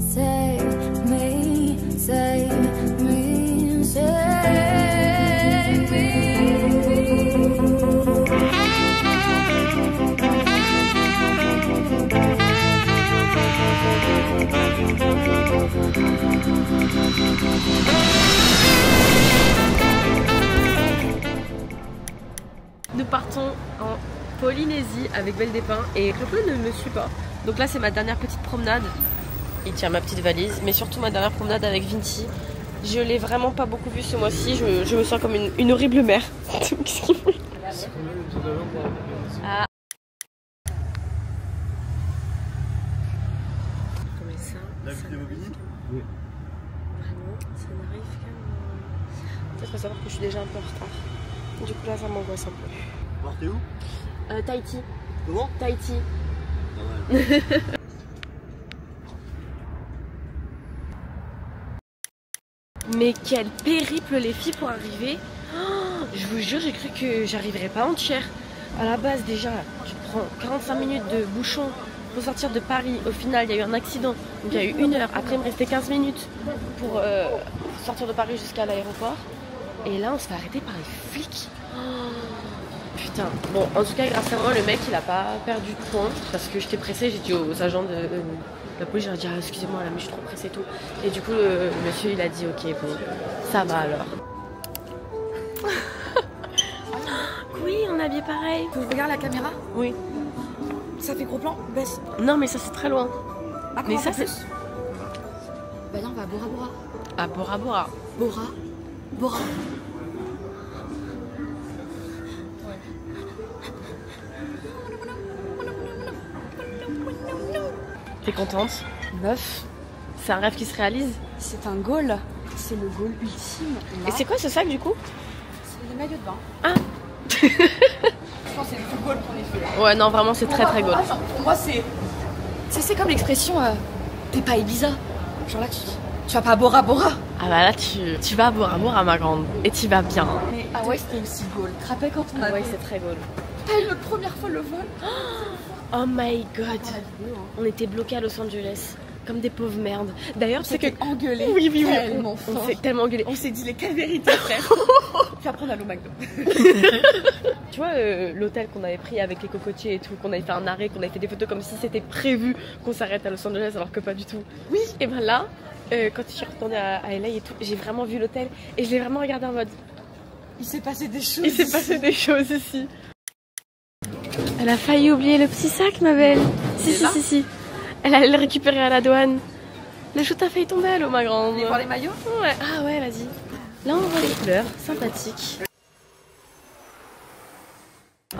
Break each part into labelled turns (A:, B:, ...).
A: Save me, save me, save me.
B: Nous partons en Polynésie avec Belle des Pins et Clo ne me suit pas. Donc là c'est ma dernière petite promenade. Il tient ma petite valise, mais surtout ma dernière promenade avec Vinci. Je l'ai vraiment pas beaucoup vu ce mois-ci, je me sens comme une horrible mère. Ah. Comme ça,
C: La vidéo Vinci ? Oui.
B: Vraiment, ça n'arrive qu'à moi. Il faut savoir que je suis déjà un peu en retard. Du coup là ça m'angoisse un peu.
C: Partez où?
B: Tahiti.
C: Comment?
B: Tahiti.
C: Ah ouais.
B: Mais quel périple les filles pour arriver. Oh, je vous jure, j'ai cru que j'arriverais pas entière. À la base déjà, tu prends 45 minutes de bouchon pour sortir de Paris. Au final, il y a eu un accident. Donc il y a eu 1 heure. Après, il me restait 15 minutes pour sortir de Paris jusqu'à l'aéroport. Et là, on se fait arrêter par les flics. Oh, putain. Bon, en tout cas, grâce à moi, le mec, il a pas perdu de points. Parce que j'étais pressée, j'ai dit aux agents de la police, j'ai dit ah, excusez-moi là, mais je suis trop pressée et tout. Et du coup, le monsieur, il a dit ok, bon, ça va alors. Oui, on est habillé pareil.
D: Tu regardes la caméra?
B: Oui.
D: Ça fait gros plan? Baisse.
B: Non, mais ça c'est très loin.
D: Ah,
B: Mais ça
D: c'est...
B: c'est.
D: Bah non, on va à Bora Bora.
B: À Bora Bora.
D: Bora Bora.
B: T'es contente? Meuf, c'est un rêve qui se réalise.
D: C'est un goal. C'est le goal ultime. Là,
B: Et c'est quoi ce sac du coup?
D: c'est les maillots de bain.
B: Ah.
D: Je pense que c'est le plus goal qu'on ait fait là.
B: Ouais, non, vraiment c'est très très goal.
D: Pour moi, c'est... C'est comme l'expression t'es pas Ibiza. Genre là, tu vas pas à Bora Bora.
B: Ah bah là tu vas à Bora Bora ma grande. Et tu vas bien.
D: Mais ah ouais, c'était aussi goal. Tu te rappelles quand on
B: Ah
D: a
B: ouais, c'est très goal.
D: T'as eu notre première fois le vol?
B: Oh my god. On était bloqués à Los Angeles. Comme des pauvres merdes. D'ailleurs, c'est que.
D: Engueulé.
B: Oui, oui, oui.
D: Tellement
B: On
D: fort.
B: s'est tellement engueulé.
D: On s'est dit les quatre vérités, frère. Puis après, on a l'eau McDo.
B: Tu vois, l'hôtel qu'on avait pris avec les cocotiers et tout, qu'on avait fait un arrêt, qu'on avait fait des photos comme si c'était prévu qu'on s'arrête à Los Angeles alors que pas du tout.
D: Oui.
B: Et ben là, quand je suis retournée à LA et tout, j'ai vraiment vu l'hôtel et je l'ai vraiment regardé en mode.
D: Il s'est passé des choses.
B: Il s'est passé des choses ici. Elle a failli oublier le petit sac, ma belle. Si. Elle allait le récupérer à la douane. Le shoot a failli tomber à l'eau, ma grande.
D: On voir les maillots?
B: Ouais. Ah ouais, vas-y. Là, on voit les couleurs, sympathiques.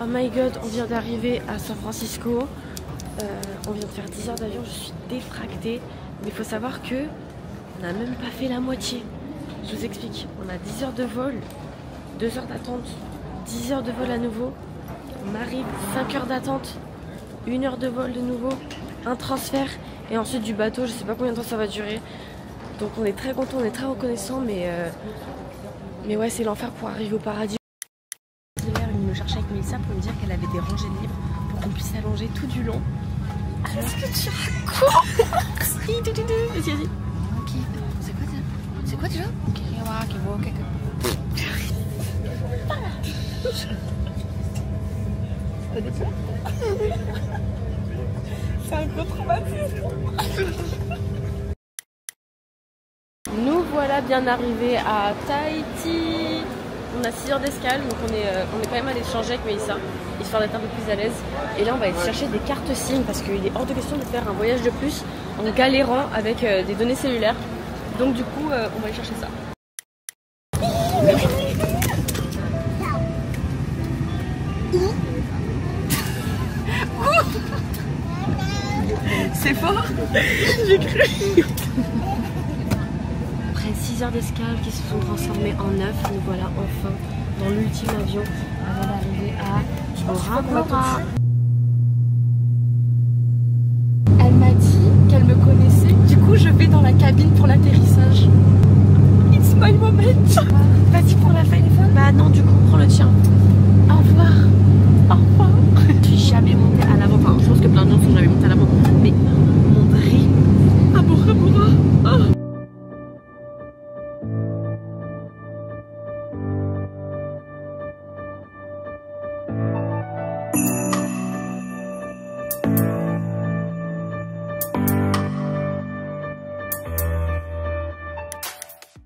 B: Oh my god, on vient d'arriver à San Francisco. On vient de faire 10 heures d'avion, je suis défractée. Mais il faut savoir que on n'a même pas fait la moitié. Je vous explique. On a 10 heures de vol, 2 heures d'attente, 10 heures de vol à nouveau. On arrive, 5 heures d'attente, 1 heure de vol de nouveau, un transfert et ensuite du bateau. Je sais pas combien de temps ça va durer. Donc on est très content, on est très reconnaissant, mais ouais, c'est l'enfer pour arriver au paradis. Il me cherchait avec Mélissa pour me dire qu'elle avait des rangées de livres pour qu'on puisse s'allonger tout du long. Qu'est-ce que tu racontes? Vas-y, vas-y.
D: Ok. C'est quoi déjà?
B: C'est un gros traumatisme. Nous voilà bien arrivés à Tahiti. On a 6 heures d'escale, donc on est quand même allé changer avec Mélissa, histoire d'être un peu plus à l'aise. Et là on va aller chercher des cartes SIM parce qu'il est hors de question de faire un voyage de plus en galérant avec des données cellulaires. Donc du coup on va aller chercher ça.
D: C'est fort.
B: J'ai cru. Après 6 heures d'escale qui se sont transformées en 9, nous voilà enfin dans l'ultime avion avant d'arriver à Bora Bora.
D: Elle m'a dit qu'elle me connaissait. Du coup, je vais dans la cabine pour l'atterrissage. It's my moment.
B: Vas-y, prends la téléphone. Bah non, du coup, prends le tien. Au revoir. Au revoir. Je suis jamais montée à l'avant. Enfin, je pense que plein de gens sont jamais montés à l'avant. Mais mon dream à Bora Bora.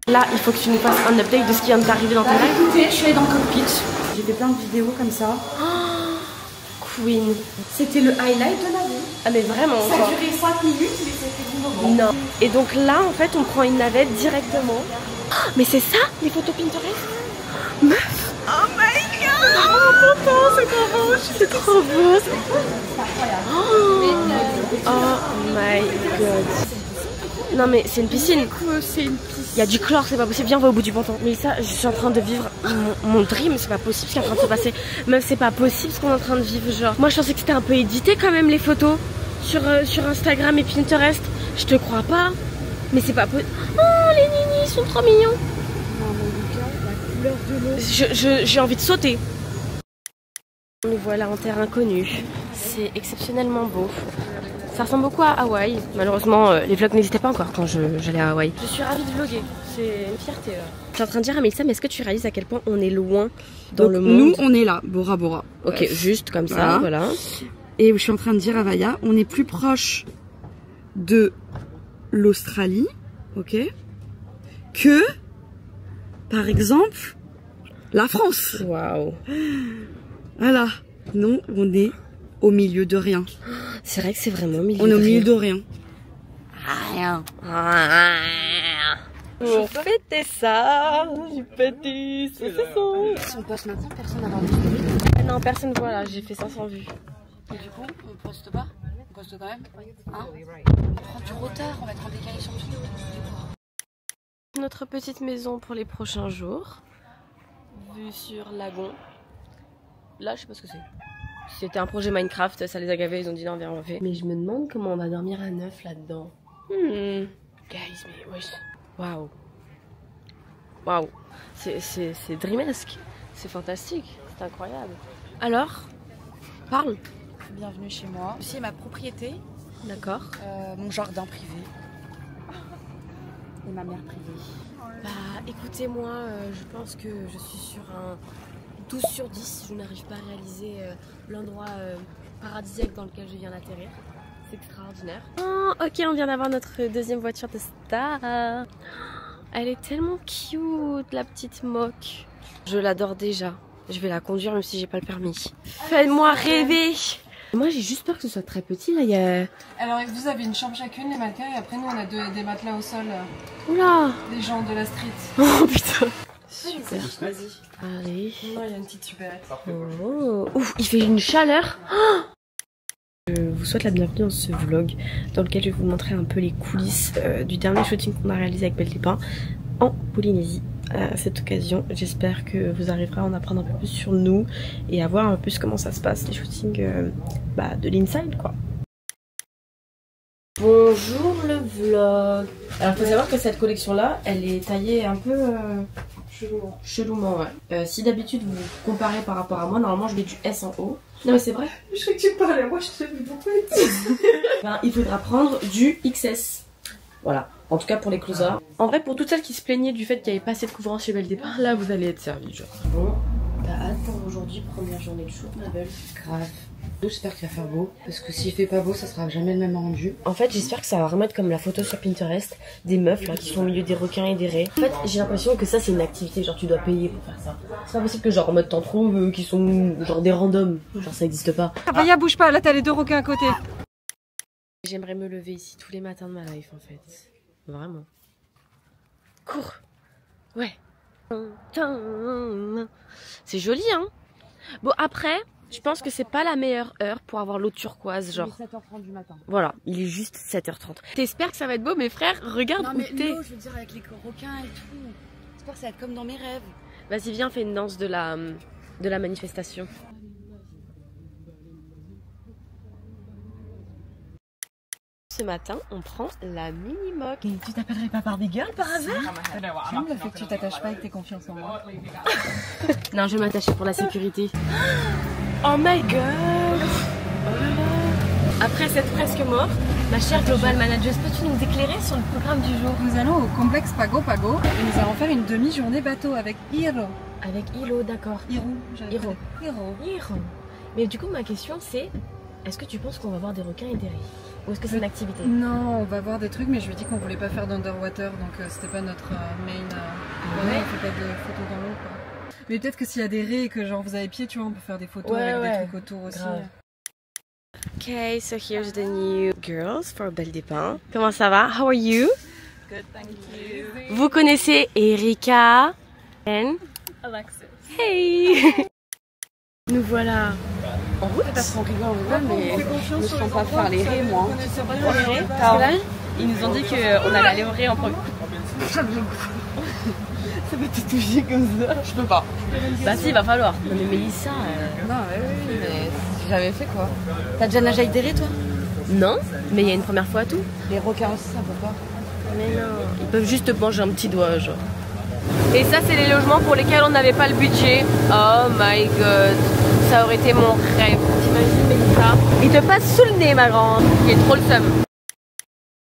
B: Là, il faut que tu nous fasses un update de ce qui vient de t'arriver dans ton live.
D: Écoutez, je suis allée dans le cockpit. J'ai fait plein de vidéos comme ça.
B: Queen.
D: C'était le highlight de ma vie.
B: Ah mais vraiment
D: Ça
B: quoi.
D: a duré 5 minutes, mais c'était innovant.
B: Non. Et donc là, en fait, on prend une navette directement. Oh, mais c'est ça, les photos Pinterest? Meuf. Oh my god. Oh tonton, c'est trop beau. C'est trop beau.
D: C'est incroyable.
B: Oh my god. Non mais c'est une piscine.
D: C'est une piscine.
B: Il y a du chlore, c'est pas possible. Viens, on va au bout du ponton. Mais ça, je suis en train de vivre mon dream. C'est pas possible ce qui est en train de se passer. Meuf, c'est pas possible ce qu'on est en train de vivre. Genre, moi, je pensais que c'était un peu édité quand même les photos sur Instagram et Pinterest. Je te crois pas. Mais c'est pas possible. Oh, les ninis, ils sont trop mignons.
D: Non, mais Lucas, la couleur de l'eau.
B: J'ai envie de sauter. Nous voilà en terre inconnue. C'est exceptionnellement beau. Ça ressemble beaucoup à Hawaï. Malheureusement, les vlogs n'existaient pas encore quand j'allais à Hawaï. Je suis ravie de vlogger. C'est une fierté. Je suis en train de dire à Mélissa, mais est-ce que tu réalises à quel point on est loin dans le monde?
D: Nous, on est là, Bora Bora.
B: Ok, juste comme ça, voilà.
D: Et je suis en train de dire à Vaya, on est plus proche de l'Australie, ok, que, par exemple, la France.
B: Waouh.
D: Voilà. Non, on est au milieu de rien.
B: C'est vrai que c'est vraiment au milieu
D: On est
B: de
D: au milieu
B: rien.
D: de rien.
B: On fêtait ça, du petit saucisson.
D: Si on poste maintenant, personne n'a vu.
B: Non, personne voit là, j'ai fait 500 vues.
D: Et du coup, on poste pas? On poste quand même? Hein? On prend du retard, on va être en décalé sur tout.
B: Notre petite maison pour les prochains jours. Vue sur Lagon. Là, je sais pas ce que c'est. C'était un projet Minecraft, ça les a gavés, ils ont dit non, viens, on fait. Mais je me demande comment on va dormir à 9 là-dedans. Guys, mais wesh. Waouh. Waouh. C'est dreamesque. C'est fantastique. C'est incroyable. Alors, parle.
D: Bienvenue chez moi. Ici est ma propriété,
B: D'accord.
D: mon jardin privé. Et ma mère privée.
B: Bah écoutez, moi, je pense que je suis sur un 12 sur 10. Je n'arrive pas à réaliser l'endroit paradisiaque dans lequel je viens d'atterrir. C'est extraordinaire. Oh, ok, on vient d'avoir notre deuxième voiture de star. Elle est tellement cute, la petite moque. Je l'adore déjà. Je vais la conduire même si j'ai pas le permis. Faites-moi rêver. Moi j'ai juste peur que ce soit très petit là. Il y a...
E: Alors vous avez une chambre chacune, les mannequins, et après nous on a des matelas au sol,
B: Oula.
E: des gens de la street.
B: Oh putain. Super.
C: Vas-y.
B: Allez.
E: Non, il y a une petite supérette.
B: Oh. Ouf, il fait une chaleur. Oh. Je vous souhaite la bienvenue dans ce vlog dans lequel je vais vous montrer un peu les coulisses du dernier shooting qu'on a réalisé avec Belle des Pins en Polynésie. À cette occasion, j'espère que vous arriverez à en apprendre un peu plus sur nous et à voir un peu plus comment ça se passe les shootings de l'inside quoi. Bonjour le vlog. Alors il faut savoir que cette collection là, elle est taillée un peu chelouement ouais. Si d'habitude vous comparez par rapport à moi, normalement je mets du S en haut. Non mais c'est vrai.
E: Je sais que tu parlais, moi je sais plus pourquoi.
B: Ben, il faudra prendre du XS. Voilà, en tout cas pour les closers. En vrai, pour toutes celles qui se plaignaient du fait qu'il n'y avait pas assez de couvrance chez Belle des Pins, là vous allez être servis. Genre. Bon, t'as hâte pour aujourd'hui, première journée de shoot, ma belle.
F: Grave. J'espère qu'il va faire beau, parce que s'il fait pas beau, ça sera jamais le même rendu.
B: En fait, j'espère que ça va vraiment être comme la photo sur Pinterest, des meufs là qui sont au milieu des requins et des raies. En fait, j'ai l'impression que ça c'est une activité, genre tu dois payer pour faire ça. C'est pas possible que genre en mode t'en trouves qui sont genre des randoms, genre ça existe pas.
E: Vaya, bouge pas, là t'as les deux requins à côté.
B: J'aimerais me lever ici tous les matins de ma life en fait. Vraiment. Cours. Ouais. C'est joli hein. Bon après, je pense que c'est pas la meilleure heure pour avoir l'eau turquoise genre.
D: 7h30 du matin.
B: Voilà, il est juste 7h30. T'espères que ça va être beau mes frères? Regarde
D: Non
B: où
D: mais
B: t'es.
D: l'eau, je veux dire avec les requins et tout. J'espère que ça va être comme dans mes rêves.
B: Vas-y viens, fais une danse de la manifestation. Ce matin, on prend la mini-moque.
E: Et tu t'appellerais pas Barbie Girl par hasard?
D: J'aime le fait que tu t'attaches pas avec tes confiances en moi.
B: Non, je vais m'attacher pour la sécurité. Oh my god! Oh là là. Après cette presque mort, ma chère Global Manager, peux-tu nous éclairer sur le programme du jour?
E: Nous allons au complexe Pago Pago et nous allons faire une demi-journée bateau avec Hiro.
B: Avec Hilo, d'accord.
E: Hiro.
B: Hiro. Mais du coup, ma question c'est, Est-ce que tu penses qu'on va voir des requins et des raies? Ou est-ce que c'est une activité?
E: Non, on va voir des trucs, mais je lui ai dit qu'on voulait pas faire d'underwater, donc c'était pas notre main. Ouais, on fait pas de photos dans l'eau, quoi. Mais peut-être que s'il y a des raies et que genre vous avez pied, tu vois, on peut faire des photos avec des trucs autour aussi.
B: Grave. Okay, so here's the new girls for Belle des Pins. Comment ça va? How are you?
G: Good, thank you.
B: Vous connaissez Erika and
G: Alexis.
B: Hey. Nous voilà en route.
D: Parce qu'on rigole, mais je ne sens pas faire les raies, moi.
B: Parce que là, ils nous ont dit qu'on allait aller au raies en premier. Ça va te toucher comme ça.
D: Je peux pas.
B: Bah si, il va falloir. Non mais Mélissa...
D: Non, mais oui, mais j'ai jamais fait quoi. T'as déjà nagé avec des raies, toi?
B: Non, mais il y a une première fois à tout.
D: Les requins aussi, ça peut pas.
B: Mais non, ils peuvent juste te manger un petit doigt, genre. Et ça, c'est les logements pour lesquels on n'avait pas le budget. Oh my god, ça aurait été mon rêve. T'imagines, Mélissa? Il te passe sous le nez, ma grande. Il est trop le seum.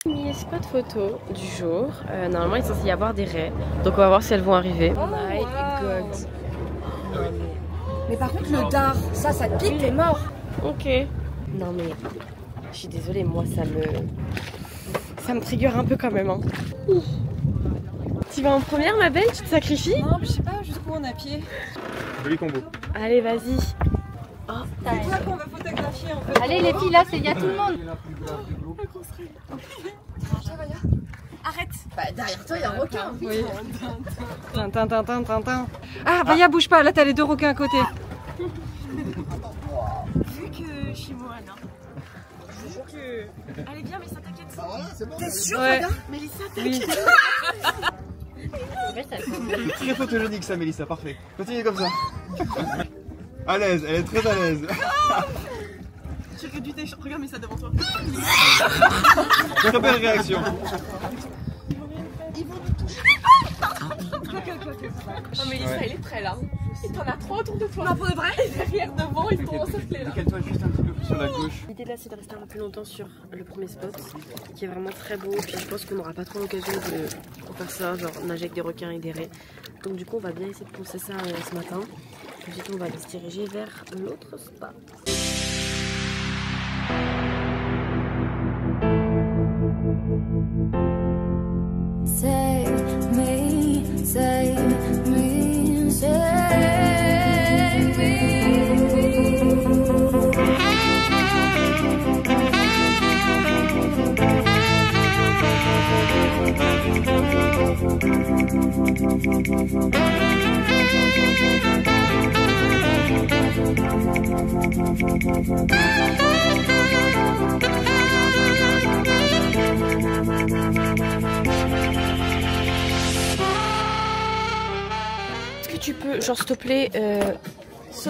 B: Mes spots photo du jour. Normalement, il est censé y avoir des raies. Donc, on va voir si elles vont arriver. Oh my god.
D: Mais par contre, le dard, ça te pique, t'es mort.
B: Ok. Non, mais je suis désolée, moi, ça me trigger un peu quand même. Hein. Tu vas en première, ma belle? Tu te sacrifies?
E: Non, mais je sais pas jusqu'où on a pied.
C: Joli combo.
B: Allez, vas-y. Oh,
E: C'est toi qu'on va photographier en fait.
G: Allez les filles, là, il y a tout le monde.
D: Arrête. Bah, derrière toi, il y a un requin.
E: Oui. Tintin. Ah, Vaya, bouge pas, là t'as les deux requins à côté.
B: Vu que chez moi, là. Allez, viens, mais ça t'inquiète.
D: T'es sûr,
E: Ouais.
D: regarde?
B: Mélissa,
E: Oui.
C: C'est très photogénique ça, Mélissa, parfait. Continue comme ça. À l'aise, elle est très à l'aise.
D: J'ai réduit tes... Regarde, mais ça devant toi.
C: Très belle réaction.
B: Oh, Mélissa, elle est prête là. Et t'en as trois autour de toi.
D: Pas pour de vrai?
B: Et derrière, devant, ils t'ont encerclé là.
C: Décale-toi juste un petit peu plus sur la gauche.
B: L'idée là, c'est de rester un peu plus longtemps sur le premier spot, qui est vraiment très beau. Puis je pense qu'on n'aura pas trop l'occasion de faire ça, genre nager avec des requins et des raies. Donc du coup, on va bien essayer de penser ça ce matin. Ensuite, on va aller se diriger vers l'autre spot.
A: Save me, save me, save me.
B: Est-ce que tu peux, genre s'il te plaît,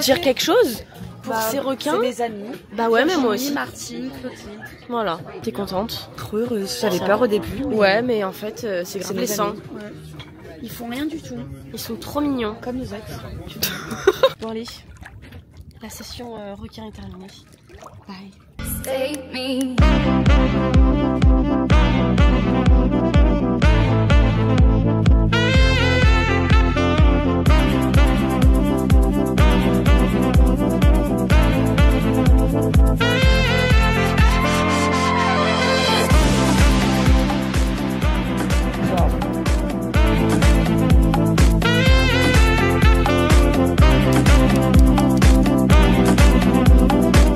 B: dire quelque chose pour ces requins?
D: C'est mes amis.
B: Bah ouais, mais moi aussi.
D: Martine, Clotilde.
B: Voilà, t'es contente?
D: Trop heureuse. J'avais peur au début. Mais...
B: Ouais, mais en fait, c'est grave
D: mes
B: blessant.
D: amis. Ouais. Ils font rien du tout.
B: Ils sont trop mignons.
D: Comme nous ex.
B: Bon allez, la session requin est terminée. Bye.
A: Save me.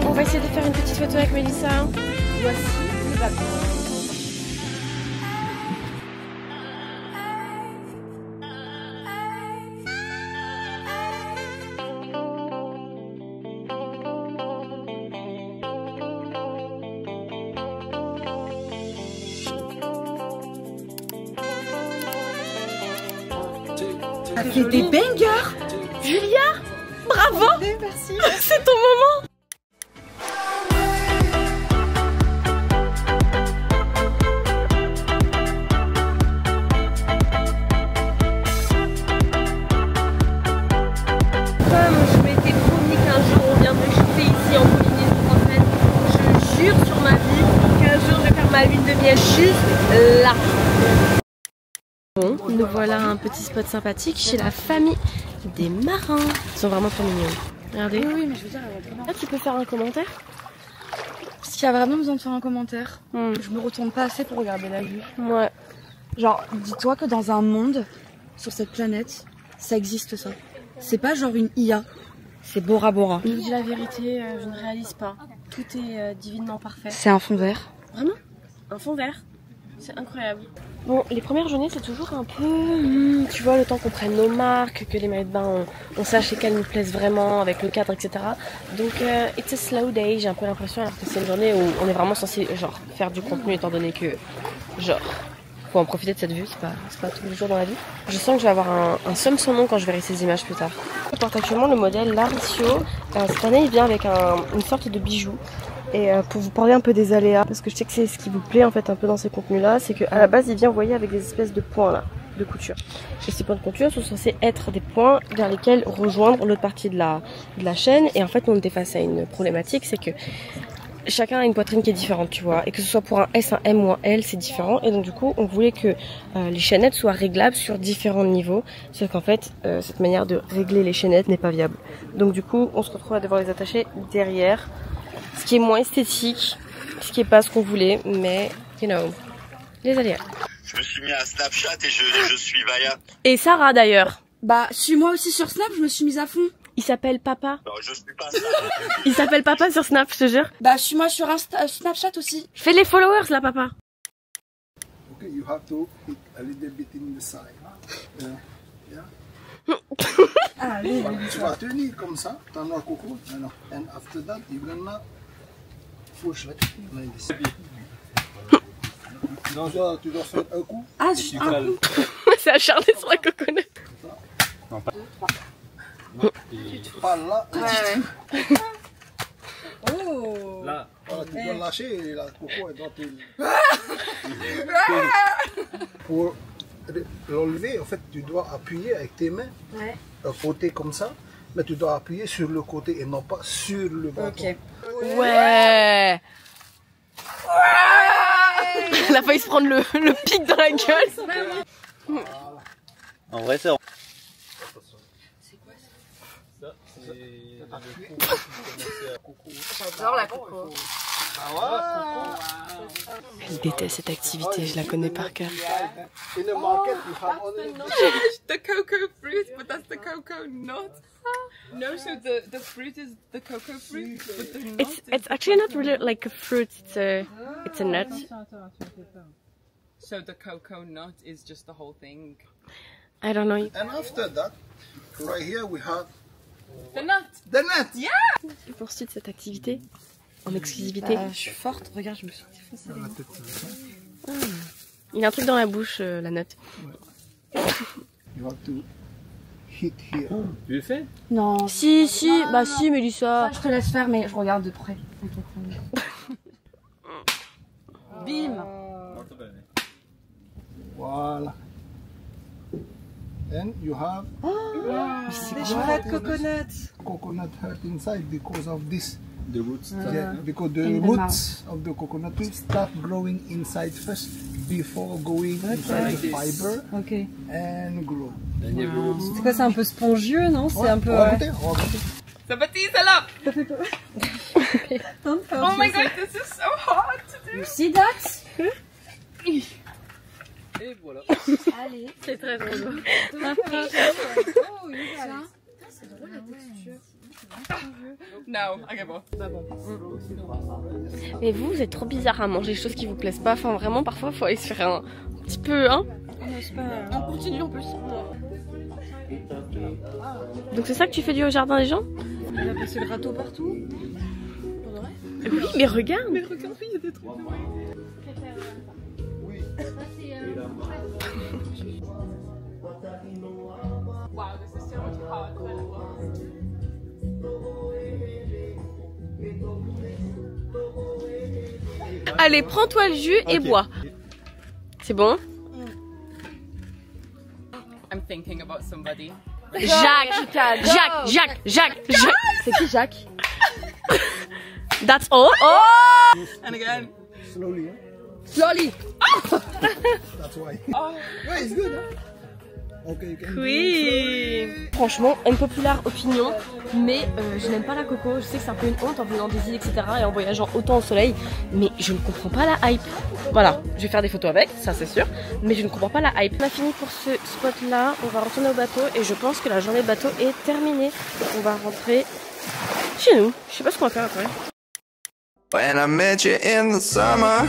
B: On va essayer de faire une petite photo avec Mélissa. Voici le bateau.
D: Ça fait des bangers.
B: Julia, bravo.
E: Merci.
B: C'est ton moment. Comme je m'étais promis qu'un jour on viendrait shooter ici en Polynésie française, je jure sur ma vie qu'un jour je vais faire ma lune de miel juste là. Bon, nous voilà à un petit spot sympathique chez la famille des marins. Ils sont vraiment trop mignons. Regardez.
D: Oui, mais je veux dire,
B: Là, tu peux faire un commentaire?
D: S'il y a vraiment besoin de faire un commentaire, je me retourne pas assez pour regarder la vue.
B: Ouais.
D: Genre, dis-toi que dans un monde, sur cette planète, ça existe ça. C'est pas genre une IA, c'est Bora Bora.
B: Je vous dis la vérité, je ne réalise pas. Tout est divinement parfait.
D: C'est un fond vert.
B: Vraiment? Un fond vert? C'est incroyable. Bon, les premières journées, c'est toujours un peu... tu vois, le temps qu'on prenne nos marques, que les maillots de bain, on sache lesquels nous plaisent vraiment, avec le cadre, etc. Donc, it's a slow day, j'ai un peu l'impression, alors que c'est une journée où on est vraiment censé, genre, faire du contenu, étant donné que, genre, faut en profiter de cette vue, c'est pas tous les jours dans la vie. Je sens que je vais avoir un somme sans nom quand je verrai ces images plus tard. Je porte actuellement le modèle Laricio. Cette année, il vient avec une sorte de bijou. Et pour vous parler un peu des aléas, parce que je sais que c'est ce qui vous plaît en fait un peu dans ces contenus là, c'est qu'à la base il vient envoyé avec des espèces de points là, de couture. Et ces points de couture sont censés être des points vers lesquels rejoindre l'autre partie de la chaîne. Et en fait on était face à une problématique, c'est que chacun a une poitrine qui est différente, tu vois, et que ce soit pour un S, un M ou un L, c'est différent. Et donc du coup on voulait que les chaînettes soient réglables sur différents niveaux, sauf qu'en fait cette manière de régler les chaînettes n'est pas viable. Donc du coup on se retrouve à devoir les attacher derrière. Ce qui est moins esthétique, ce qui est pas ce qu'on voulait, mais, you know, les aléas.
H: Je me suis mis à Snapchat et je suis Vaya.
B: Et Sarah d'ailleurs.
D: Bah, suis-moi aussi sur Snap, je me suis mise à fond.
B: Il s'appelle Papa.
H: Non, je suis pas ça.
B: Il s'appelle Papa sur Snap, je te jure.
D: Bah, suis-moi sur Snapchat aussi.
B: Fais les followers là, Papa.
I: Okay, you have to hit a little bit in the side.
D: Allez,
I: Tu vas tenir comme ça, t'en as coco, and after that, you're gonna push like this. Non, tu dois faire un coup.
D: Ah, juste un coup.
B: C'est acharné sur la coconut.
I: Non, pas. Pas là.
D: Ouais.
E: Oh.
I: Là. Voilà, tu dois lâcher et la coco elle doit te... Pour l'enlever, en fait, tu dois appuyer avec tes mains.
D: Ouais.
I: Un côté comme ça, mais tu dois appuyer sur le côté et non pas sur le bâton.
D: Ok.
B: Ouais. Elle a failli se prendre le pic dans la gueule.
H: En vrai, c'est...
D: J'adore la coco.
B: Elle déteste cette activité, je la connais par cœur.
I: In the market, you have only
J: The cocoa fruit, but that's the cocoa nut. No, so the fruit is the cocoa fruit, but the nut
B: It's actually not really like a fruit, it's a nut.
J: So the cocoa nut is just the whole thing.
B: I don't know.
I: And after that, right here we have
J: The nut.
I: the net.
J: Yeah.
B: Tu poursuis cette activité en exclusivité.
D: Je suis forte, regarde, je me suis défoncée.
B: Il y a un truc dans la bouche, la note.
I: You have to hit here.
C: Tu le fais?
D: Non.
B: Si, bah si, Mélissa.
D: Je te laisse faire, mais je regarde de près. Bim.
I: Voilà. And you have
E: Shredded coconut.
I: coconut heart inside because of this.
C: The roots.
I: Yeah, because the
D: In the
I: roots of the coconut will start growing inside first before going inside the fiber
E: Ok.
I: and grow.
E: C'est quoi, c'est un peu spongieux, non? C'est un peu.
I: Racontez, racontez.
J: Somebody celle là.
E: Oh
J: Oh my god, this is so hard to do.
D: You see that?
C: Et voilà.
D: Allez.
B: C'est très drôle.
E: Oh, you got it.
D: C'est drôle la texture.
J: No, I give up.
B: Mais vous êtes trop bizarre à manger des choses qui vous plaisent pas. Enfin, vraiment, parfois, faut aller se faire un petit peu, hein. On continue en plus. Donc c'est ça que tu fais du jardin des gens?
E: Il a passé le râteau partout.
B: Oui, mais regarde.
J: Mais regarde, il y a des trucs. Wow, this is so much harder.
B: Allez, prends-toi le jus et bois. C'est bon?
J: I'm thinking about somebody.
B: Jacques. C'est qui Jacques? That's all?
J: Oh! And again.
I: Slowly, huh?
B: Slowly.
I: That's why. Yeah, it's good, huh?
B: Oui. Franchement, unpopular opinion, mais je n'aime pas la coco. Je sais que c'est un peu une honte en venant des îles, etc. et en voyageant autant au soleil, mais je ne comprends pas la hype. Voilà, je vais faire des photos avec, ça c'est sûr, mais je ne comprends pas la hype. On a fini pour ce spot là, on va retourner au bateau et je pense que la journée de bateau est terminée. On va rentrer chez nous. Je sais pas ce qu'on va faire après.
K: When I met you in the summer,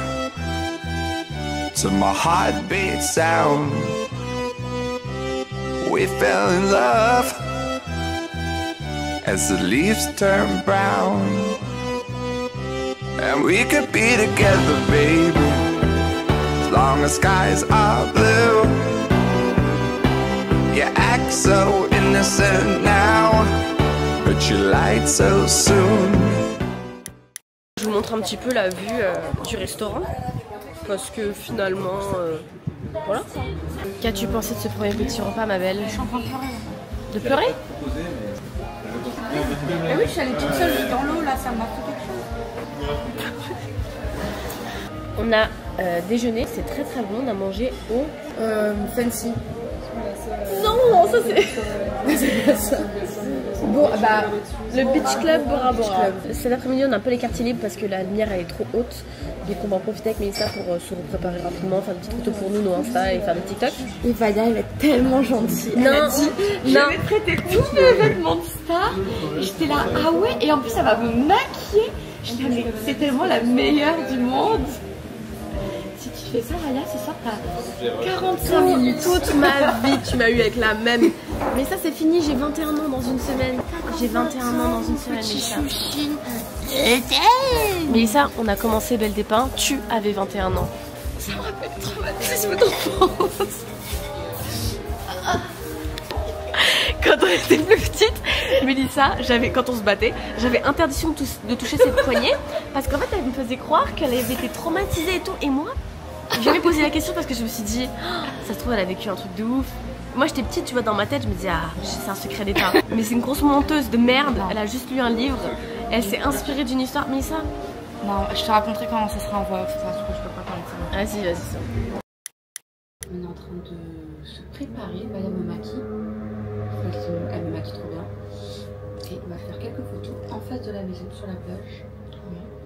K: to my heartbeat sound, we fell in love as the leaves turn brown, and we could be together, baby, as long as skies are blue. You act so innocent now, but you lied so soon.
B: Je vous montre un petit peu la vue du restaurant parce que finalement voilà. Qu'as-tu pensé de ce premier petit repas, ma belle?
F: Je suis en train de pleurer.
B: De pleurer?
F: Eh oui, je suis allée toute seule dans l'eau là, ça m'a fait quelque chose.
B: On a déjeuné, c'est très très bon, on a mangé au
F: Fancy.
B: Non, ça c'est
F: Bon, bah,
B: le Beach Club Bora Bora. Cet après-midi on a un peu les quartiers libres parce que la lumière elle est trop haute. Donc on va en profiter avec Mélissa pour se préparer rapidement, faire des petites photos pour nous, nos Insta et faire des TikTok.
D: Et Vaya elle est tellement gentille. Elle a dit, je vais prêter tous mes vêtements de star. J'étais là, ah ouais, et en plus elle va me maquiller. Je dis, mais c'est tellement la meilleure du monde. Si tu fais ça, Vaya, c'est ça, t'as 45 minutes.
B: Toute ma vie tu m'as eu avec la même. Mais ça c'est fini, j'ai 21 ans dans une semaine. J'ai 21 ans dans une semaine, Mélissa. Mélissa, on a commencé Belle des Pins, tu avais 21 ans. Ça me rappelle le traumatisme d'enfance. Quand on était plus petite, Mélissa, quand on se battait, j'avais interdiction de toucher ses poignets parce qu'en fait elle me faisait croire qu'elle avait été traumatisée et tout. Et moi, j'avais posé la question parce que je me suis dit, oh, ça se trouve elle a vécu un truc de ouf. Moi j'étais petite, tu vois, dans ma tête, je me disais, ah, c'est un secret d'état. Mais c'est une grosse menteuse de merde, elle a juste lu un livre, elle s'est inspirée d'une histoire. Mais ça.
F: non, je te raconterai comment ça sera en voix off, parce que je peux pas parler de ça.
B: Vas-y, vas-y, ça.
F: On est en train de se préparer, Vaya me maquille. Elle me maquille trop bien. Et on va faire quelques photos en face de la maison sur la plage.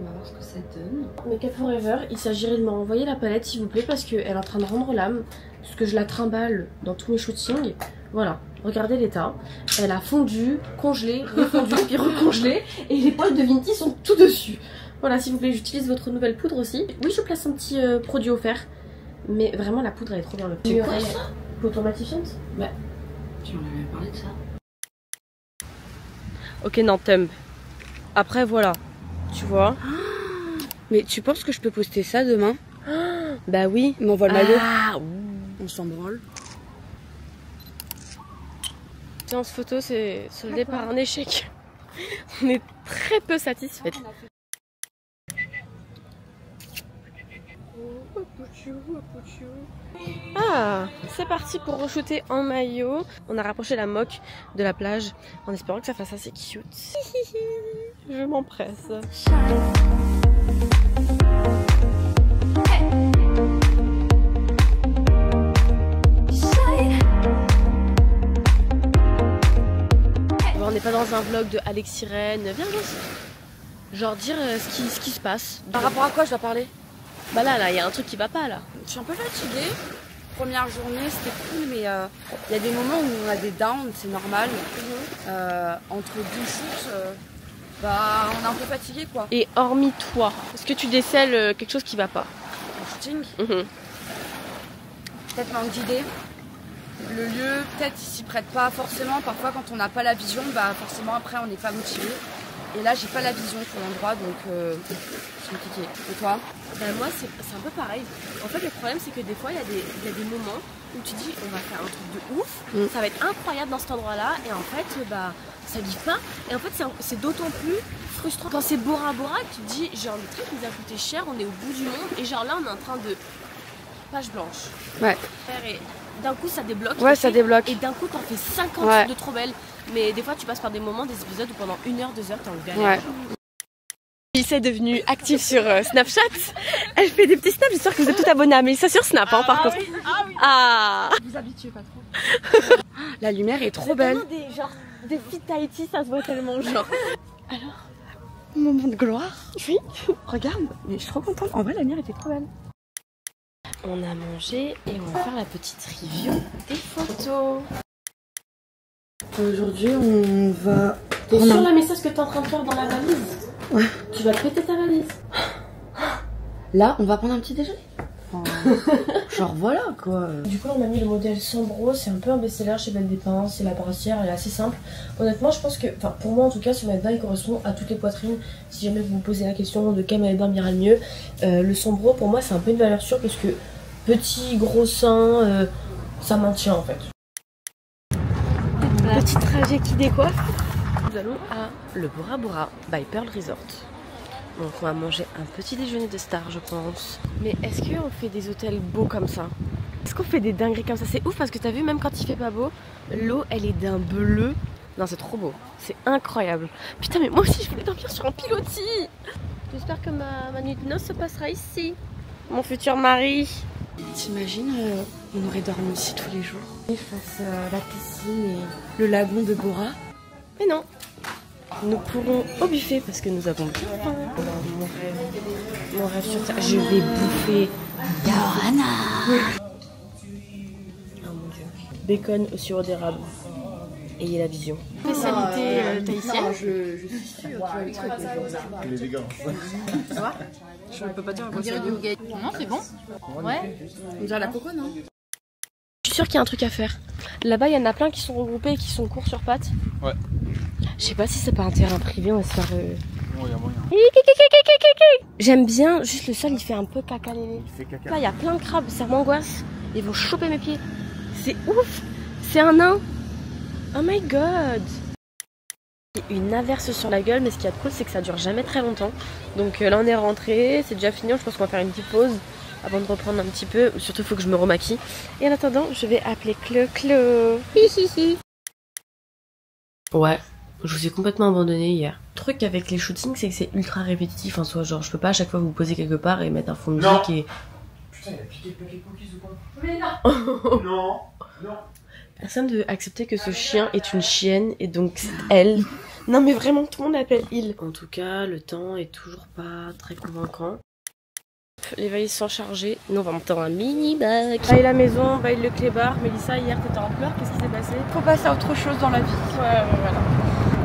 F: On va voir ce que ça donne.
B: Make Up Forever, il s'agirait de me renvoyer la palette s'il vous plaît parce qu'elle est en train de rendre l'âme. Parce que je la trimballe dans tous mes shootings. Voilà, regardez l'état. Elle a fondu, congelé, refondu, puis recongelé. Et les poils de Vinti sont tout dessus. Voilà, s'il vous plaît, j'utilise votre nouvelle poudre aussi. Oui, je place un petit produit offert. Mais vraiment, la poudre elle est trop bien.
F: C'est quoi ça?
B: Coton matifiante?
F: Ouais. Tu m'en avais parlé de ça.
B: Ok, non, thumb. Après, voilà. Tu vois?
F: Mais tu penses que je peux poster ça demain?
B: Bah oui.
F: Il m'envoie le maillot.
B: Ah,
F: on s'en branle.
B: Séance photo, c'est soldé par un échec. On est très peu satisfaits. Ah, c'est parti pour re-shooter en maillot. On a rapproché la moque de la plage en espérant que ça fasse assez cute. Je m'empresse. Bon, on n'est pas dans un vlog de Alex Sirène. Viens, viens. Genre dire ce qui se passe.
F: Par rapport à quoi je dois parler?
B: Bah là, il y a un truc qui va pas là.
F: Je suis un peu fatiguée. Première journée, c'était cool, mais il y a des moments où on a des downs, c'est normal. Entre deux shoots, bah, on est un peu fatigué quoi.
B: Et hormis toi, est-ce que tu décèles quelque chose qui va pas?
F: En shooting, peut-être manque d'idées. Le lieu, peut-être il s'y prête pas forcément. Parfois quand on n'a pas la vision, bah forcément après on n'est pas motivé. Et là j'ai pas la vision pour l'endroit, donc c'est compliqué. Et toi?
B: Moi c'est un peu pareil. En fait le problème c'est que des fois il y a des moments où tu dis on va faire un truc de ouf, ça va être incroyable dans cet endroit là, et en fait bah ça vit pas. Et en fait c'est d'autant plus frustrant quand c'est Bora Bora, tu te dis genre le truc nous a coûté cher, on est au bout du monde, et genre là on est en train de page blanche.
F: Ouais.
B: Et d'un coup ça débloque.
F: Ouais, ça débloque.
B: Et d'un coup t'en fais 50 de trop belles. Mais des fois tu passes par des moments, des épisodes où pendant 1 heure, 2 heures t'es en galère. Ouais. Mélissa est devenue active sur Snapchat. Elle fait des petits snaps, j'espère que vous êtes tout abonnés à Mélissa sur Snap hein, par contre.
J: Oui. Ah oui.
B: Ah.
J: Vous habituez pas trop.
B: La lumière est trop belle. Des filles Tahiti, ça se voit tellement genre. Alors, moment de gloire. Oui, regarde, mais je suis trop contente. En vrai, la lumière était trop belle. On a mangé et on va faire la petite review des photos.
D: Aujourd'hui, on va...
B: T'es sûre la message que t'es en train de faire dans la valise?
D: Ouais.
B: Tu vas péter ta valise.
D: Là, on va prendre un petit déjeuner. Enfin, genre voilà quoi.
B: Du coup, on a mis le modèle Sambro, c'est un peu un best-seller chez Belle des Pins, c'est la brassière, elle est assez simple. Honnêtement, je pense que, enfin pour moi en tout cas, ce maillot de bain il correspond à toutes les poitrines. Si jamais vous vous posez la question de quel maillot de bain m'ira le mieux, le Sambro pour moi c'est un peu une valeur sûre parce que petit, gros sein, ça maintient en fait. Petit trajet qui décoiffe. Nous allons à le Bora Bora by Pearl Resort. Donc on va manger un petit déjeuner de star je pense. Mais est-ce qu'on fait des hôtels beaux comme ça? Est-ce qu'on fait des dingueries comme ça? C'est ouf parce que t'as vu, même quand il fait pas beau, l'eau elle est d'un bleu. Non c'est trop beau, c'est incroyable. Putain mais moi aussi je voulais dormir sur un pilotis. J'espère que ma nuit de noces se passera ici. Mon futur mari.
D: T'imagines, on aurait dormi ici tous les jours. Face à la piscine et le lagon de Bora.
B: Mais non. Nous pourrons au buffet parce que nous avons bien faim. Mon rêve sur ça. Je vais bouffer Johanna. Oh mon dieu. Bacon au sirop d'érable. Ayez la vision. Spécialité tahitienne.
E: Non, je suis sûre, tu vois les trucs.
C: Les végans.
E: Ça va? Je peux pas dire à quoi ça
F: du hougget. Non, c'est bon. Ouais.
E: On dirait la coco, non?
B: Je suis sûre qu'il y a un truc à faire. Là-bas, il y en a plein qui sont regroupés et qui sont courts sur pattes.
C: Ouais.
B: Je sais pas si c'est pas un terrain privé, on va se faire...
C: Bon, y a moyen.
B: J'aime bien, juste le sol il fait un peu caca lélé.
C: Il fait caca.
B: Là il y a plein de crabes, ça m'angoisse. Ils vont choper mes pieds. C'est ouf. C'est un nain. Oh my god. Une averse sur la gueule, mais ce qu'il y a de cool c'est que ça dure jamais très longtemps. Donc là on est rentré, c'est déjà fini, je pense qu'on va faire une petite pause avant de reprendre un petit peu. Surtout il faut que je me remaquille. Et en attendant, je vais appeler Clo. Ouais. Je vous ai complètement abandonné hier. Le truc avec les shootings, c'est que c'est ultra répétitif en soi. Genre, je peux pas à chaque fois vous poser quelque part et mettre un fond de musique et.
C: Putain, il a piqué le paquet de cookies ou quoi?
J: Mais non.
C: Non. Non.
B: Personne ne veut accepter que ce chien est une chienne et donc c'est elle. Non, mais vraiment, tout le monde l'appelle il. En tout cas, le temps est toujours pas très convaincant. Les valises sont chargées. Nous, on va monter dans un mini bac. Baille la maison, baille le clébard. Mélissa, hier, t'étais en pleurs. Qu'est-ce qui s'est passé?
J: Faut passer à autre chose dans la vie.
B: Ouais, voilà.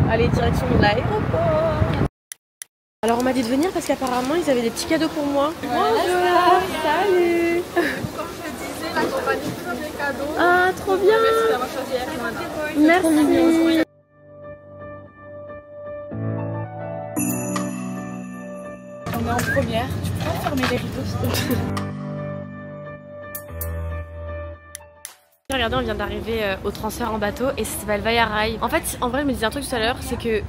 B: Allez, direction de l'aéroport. Alors on m'a dit de venir parce qu'apparemment ils avaient des petits cadeaux pour moi. Bonjour, salut.
J: Comme je te disais, la compagnie fait des cadeaux.
B: Ah, trop bien.
J: Merci d'avoir choisi Airman.
B: Merci.
J: On est en première. Tu peux pas fermer les rideaux s'il te plaît?
B: Regardez, on vient d'arriver au transfert en bateau et ça s'appelle Vayarai. En fait, en vrai, je me disais un truc tout à l'heure, c'est que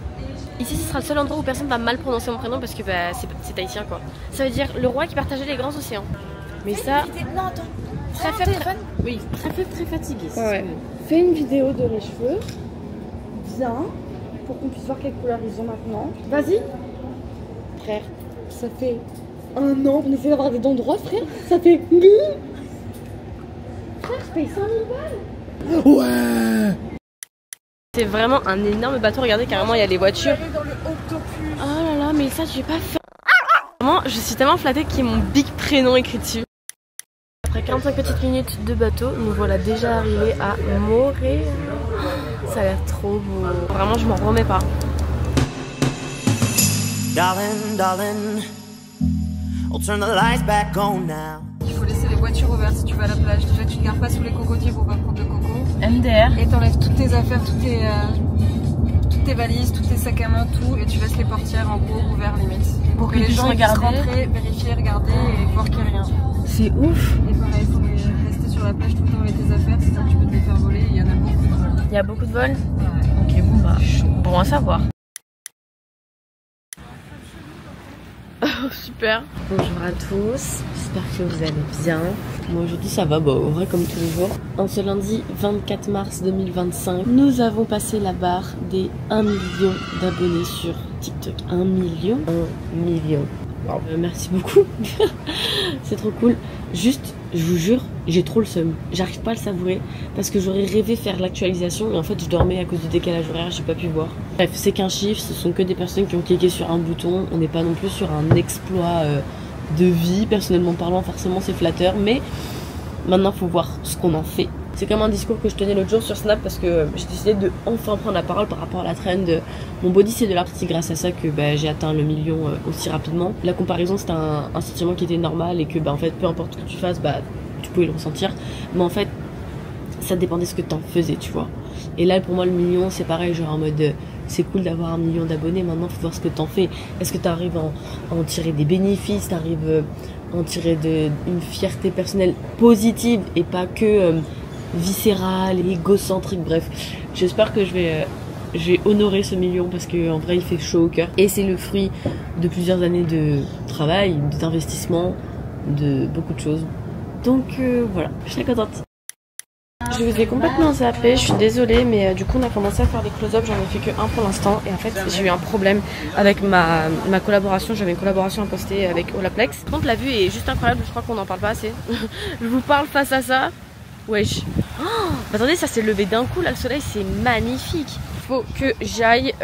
B: ici, ce sera le seul endroit où personne va mal prononcer mon prénom parce que bah, c'est tahitien quoi. Ça veut dire le roi qui partageait les grands océans. Mais ça.
J: Non, attends.
B: Très faible. Oui, très faible, très fatigué.
D: Ouais. Fais une vidéo de mes cheveux. Bien. Pour qu'on puisse voir quelle couleur ils ont maintenant. Vas-y. Frère, ça fait un an qu'on essaie d'avoir des dents droites, frère. Ça fait. Frère, je paye 5000 balles.
I: Ouais.
B: C'est vraiment un énorme bateau. Regardez, carrément, il y a les voitures.
J: Dans le octopus.
B: Oh là là, mais ça, j'ai pas fait. Vraiment, je suis tellement flattée qu'il y ait mon big prénom écrit dessus. Après 45 petites minutes de bateau, nous voilà déjà arrivés à Montréal. Ça a l'air trop beau. Vraiment, je m'en remets pas.
L: Darling, darling, I'll turn the lights back on now.
E: Il faut laisser les voitures ouvertes si tu vas à la plage. Déjà, tu ne gardes pas sous les cocotiers pour pas prendre de coco.
B: MDR.
E: Et t'enlèves toutes tes affaires, toutes tes valises, tous tes sacs à main, tout. Et tu laisses les portières en gros ouvertes limite. Pour que les gens puissent rentrer, vérifier, regarder et voir qu'il n'y a rien.
B: C'est ouf.
E: Et pareil, il faut rester sur la plage tout le temps avec tes affaires, sinon tu peux te les faire voler. Il y en a beaucoup de vols.
B: Il y a beaucoup de vols?
E: Ouais.
B: Ok, bon bah, bon à savoir. Super. Bonjour à tous, j'espère que vous allez bien. Moi aujourd'hui ça va, en vrai comme tous les jours. En ce lundi 24 mars 2025, nous avons passé la barre des 1 million d'abonnés sur TikTok. 1 million. Wow. Merci beaucoup. C'est trop cool. Juste, je vous jure, j'ai trop le seum. J'arrive pas à le savourer parce que j'aurais rêvé faire l'actualisation et en fait je dormais à cause du décalage horaire, j'ai pas pu voir. Bref, c'est qu'un chiffre, ce sont que des personnes qui ont cliqué sur un bouton. On n'est pas non plus sur un exploit de vie. Personnellement parlant, forcément c'est flatteur, mais maintenant faut voir ce qu'on en fait. C'est comme un discours que je tenais l'autre jour sur Snap parce que j'ai décidé de enfin prendre la parole par rapport à la trend. Mon body c'est de l'art, c'est grâce à ça que j'ai atteint le million aussi rapidement. La comparaison c'était un sentiment qui était normal et que en fait peu importe ce que tu fasses, tu pouvais le ressentir. Mais en fait ça dépendait de ce que t'en faisais, tu vois. Et là pour moi le million c'est pareil, genre en mode c'est cool d'avoir 1 million d'abonnés, maintenant faut voir ce que t'en fais. Est-ce que t'arrives à en tirer des bénéfices, t'arrives à en tirer une fierté personnelle positive et pas que viscérale et égocentrique. Bref, j'espère que je vais honorer ce million parce que en vrai il fait chaud au cœur et c'est le fruit de plusieurs années de travail, d'investissement, de beaucoup de choses. Donc voilà, je suis contente. Je vous ai complètement zappé, je suis désolée, mais du coup on a commencé à faire des close-up, j'en ai fait que un pour l'instant et en fait j'ai eu un problème avec ma collaboration. J'avais une collaboration à poster avec Olaplex. Par contre la vue est juste incroyable, je crois qu'on n'en parle pas assez. Je vous parle face à ça. Wesh. Oh, attendez, ça s'est levé d'un coup là, le soleil c'est magnifique. Il faut que j'aille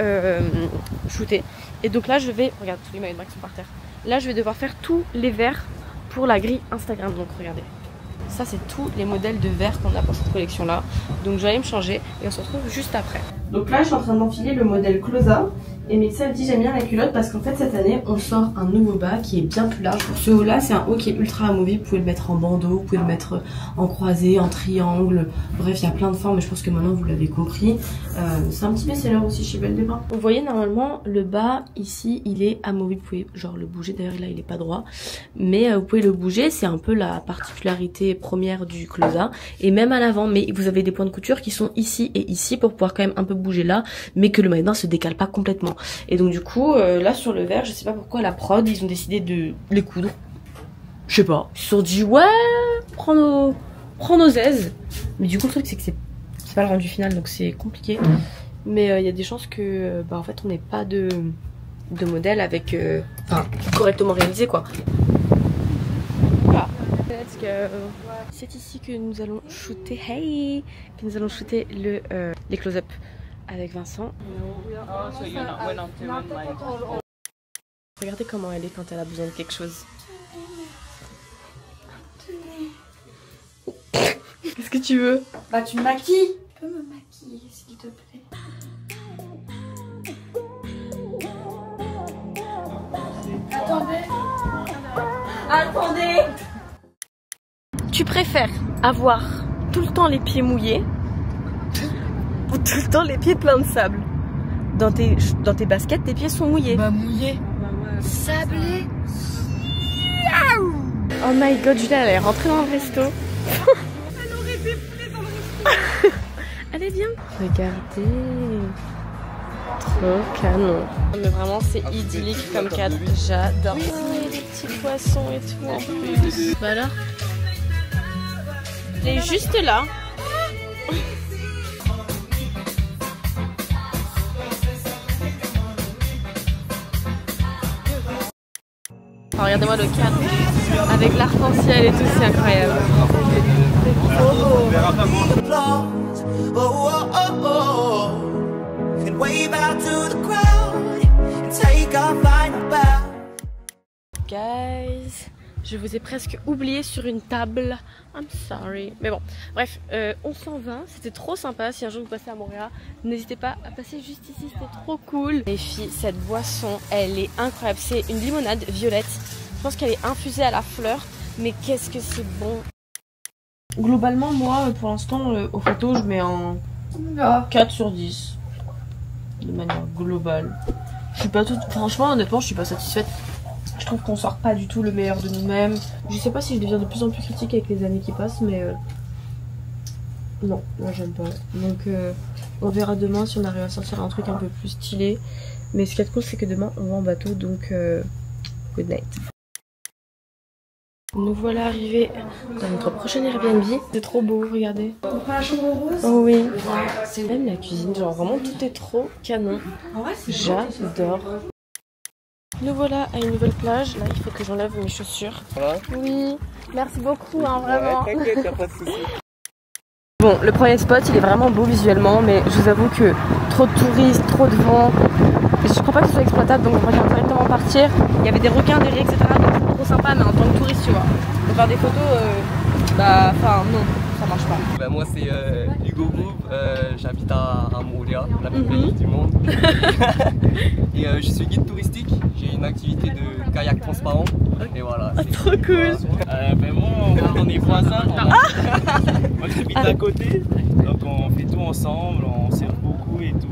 B: shooter. Et donc là je vais, regarde tous les maillots de bain qui sont par terre. Là je vais devoir faire tous les verres pour la grille Instagram. Donc regardez, ça c'est tous les modèles de verres qu'on a pour cette collection là. Donc je vais aller me changer et on se retrouve juste après. Donc là je suis en train d'enfiler le modèle Closa. Et Mélissa me dit j'aime bien la culotte parce qu'en fait cette année on sort un nouveau bas qui est bien plus large. Ce haut là c'est un haut qui est ultra amovible, vous pouvez le mettre en bandeau, vous pouvez le mettre en croisé, en triangle, bref il y a plein de formes mais je pense que maintenant vous l'avez compris. C'est un petit best-seller aussi chez Belle des Bains. Vous voyez normalement le bas ici il est amovible, vous pouvez genre le bouger, d'ailleurs là il est pas droit mais vous pouvez le bouger, c'est un peu la particularité première du Closa. Et même à l'avant, mais vous avez des points de couture qui sont ici et ici pour pouvoir quand même un peu bouger là mais que le maillot de bain se décale pas complètement. Et donc du coup là sur le verre, je sais pas pourquoi la prod ils ont décidé de les coudre. Je sais pas, ils se sont dit ouais prends nos aises. Mais du coup le truc c'est que c'est pas le rendu final donc c'est compliqué. Mais il y a des chances que en fait on n'ait pas de modèle avec correctement réalisé quoi. Voilà. Let's go. C'est ici que nous allons shooter les close-up avec Vincent. Regardez comment elle est quand elle a besoin de quelque chose. Qu'est-ce que tu veux?
D: Tu me maquilles.
F: Tu peux me maquiller s'il te plaît?
B: Attendez. Tu préfères avoir tout le temps les pieds mouillés ou tout le temps les pieds pleins de sable? Dans tes baskets, tes pieds sont mouillés.
E: Mouillés.
B: Sablés. Oh my god, Julia elle est rentrée dans le resto.
J: Elle aurait été prise dans le resto.
B: Allez viens. Regardez. Trop canon. Mais vraiment c'est idyllique comme cadre. J'adore. Oh, les petits poissons et tout en plus. Bah alors? Elle est juste là. Alors, regardez-moi le cadre avec l'arc-en-ciel et tout, c'est incroyable. Guys, je vous ai presque oublié sur une table. I'm sorry. Mais bon, bref, on s'en va. C'était trop sympa. Si un jour vous passez à Montréal, n'hésitez pas à passer juste ici. C'était trop cool. Les filles, cette boisson, elle est incroyable. C'est une limonade violette. Je pense qu'elle est infusée à la fleur. Mais qu'est-ce que c'est bon. Globalement, moi, pour l'instant, aux photos, je mets un 4 sur 10. De manière globale. Je suis pas toute... Franchement, honnêtement, je suis pas satisfaite. Je trouve qu'on sort pas du tout le meilleur de nous-mêmes. Je sais pas si je deviens de plus en plus critique avec les années qui passent, mais non, moi j'aime pas. Donc on verra demain si on arrive à sortir un truc un peu plus stylé. Mais ce qui est cool, c'est que demain on va en bateau, donc Good night. Nous voilà arrivés dans notre prochain Airbnb. C'est trop beau, regardez.
D: On prend la chambre rose.
B: Oh oui. C'est même la cuisine, genre vraiment tout est trop canon. J'adore. Nous voilà à une nouvelle plage. Là, il faut que j'enlève mes chaussures.
C: Voilà.
B: Oui, merci beaucoup, hein, vraiment.
C: Ouais, t'inquiète, y'a pas de soucis.
B: Bon, le premier spot, il est vraiment beau visuellement, mais je vous avoue que trop de touristes, trop de vent. Je crois pas que ce soit exploitable, donc on va directement partir. Il y avait des requins, des raies, etc. Donc c'est trop sympa, mais en tant que touriste, tu vois. Pour faire des photos, enfin non, ça marche pas.
M: Bah, moi c'est Hugo Boub, j'habite à Moria, la plus belle île du monde. Et je suis guide touristique, j'ai une activité de kayak transparent. Et voilà.
B: Oh, trop cool.
M: Ben moi on est voisins, on habite à côté, donc on fait tout ensemble, on surfe beaucoup et tout.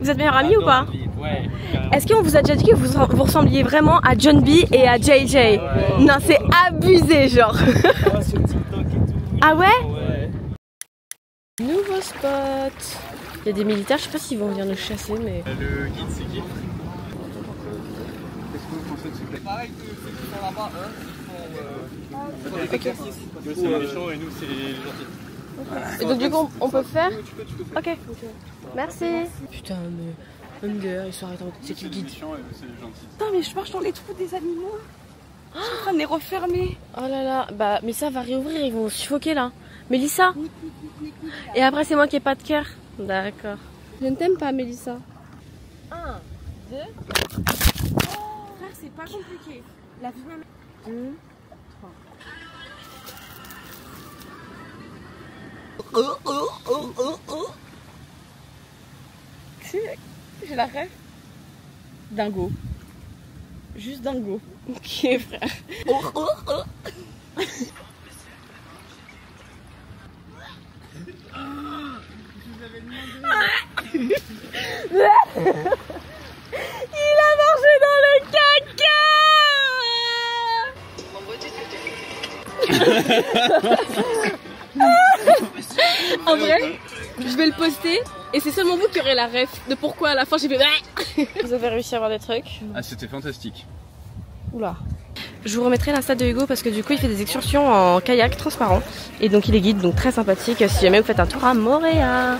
B: Vous êtes meilleurs amis ou pas?
M: Ouais.
B: Est-ce qu'on vous a déjà dit que vous ressembliez vraiment à John B et à JJ?
M: Ouais.
B: Non, c'est abusé, genre.
M: Ouais, sur TikTok et tout.
B: Ah ouais?
M: Ouais.
B: Nouveau spot. Il y a des militaires, je sais pas s'ils vont venir nous chasser, mais...
M: Le guide c'est qui? Qu'est-ce que vous pensez de ce guide? Pareil que ceux qui sont là-bas, ils font des exercices. Eux c'est les méchants et nous c'est les gentils.
B: Et donc du coup on peut faire? Ok. Merci. Putain mais MDR ils sont arrêtés, c'est qui le guide?
D: Putain mais je marche dans les trous des animaux. Je suis en train de les refermer.
B: Oh là là, bah mais ça va réouvrir, ils vont suffoquer là. Mélissa? Et après c'est moi qui ai pas de cœur. D'accord. Je ne t'aime pas Mélissa. 1, 2.
D: Frère c'est pas compliqué. La vie même.
B: 2, 3. J'ai la rêve. Dingo. Juste dingo. Ok frère. Il a marché dans le caca. En vrai, je vais le poster et c'est seulement vous qui aurez la ref de pourquoi à la fin j'ai fait. Vous avez réussi à avoir des trucs?
C: Ah, c'était fantastique.
B: Oula. Je vous remettrai l'insta de Hugo parce que du coup il fait des excursions en kayak transparent et donc il est guide, donc très sympathique si jamais vous faites un tour à Montréal.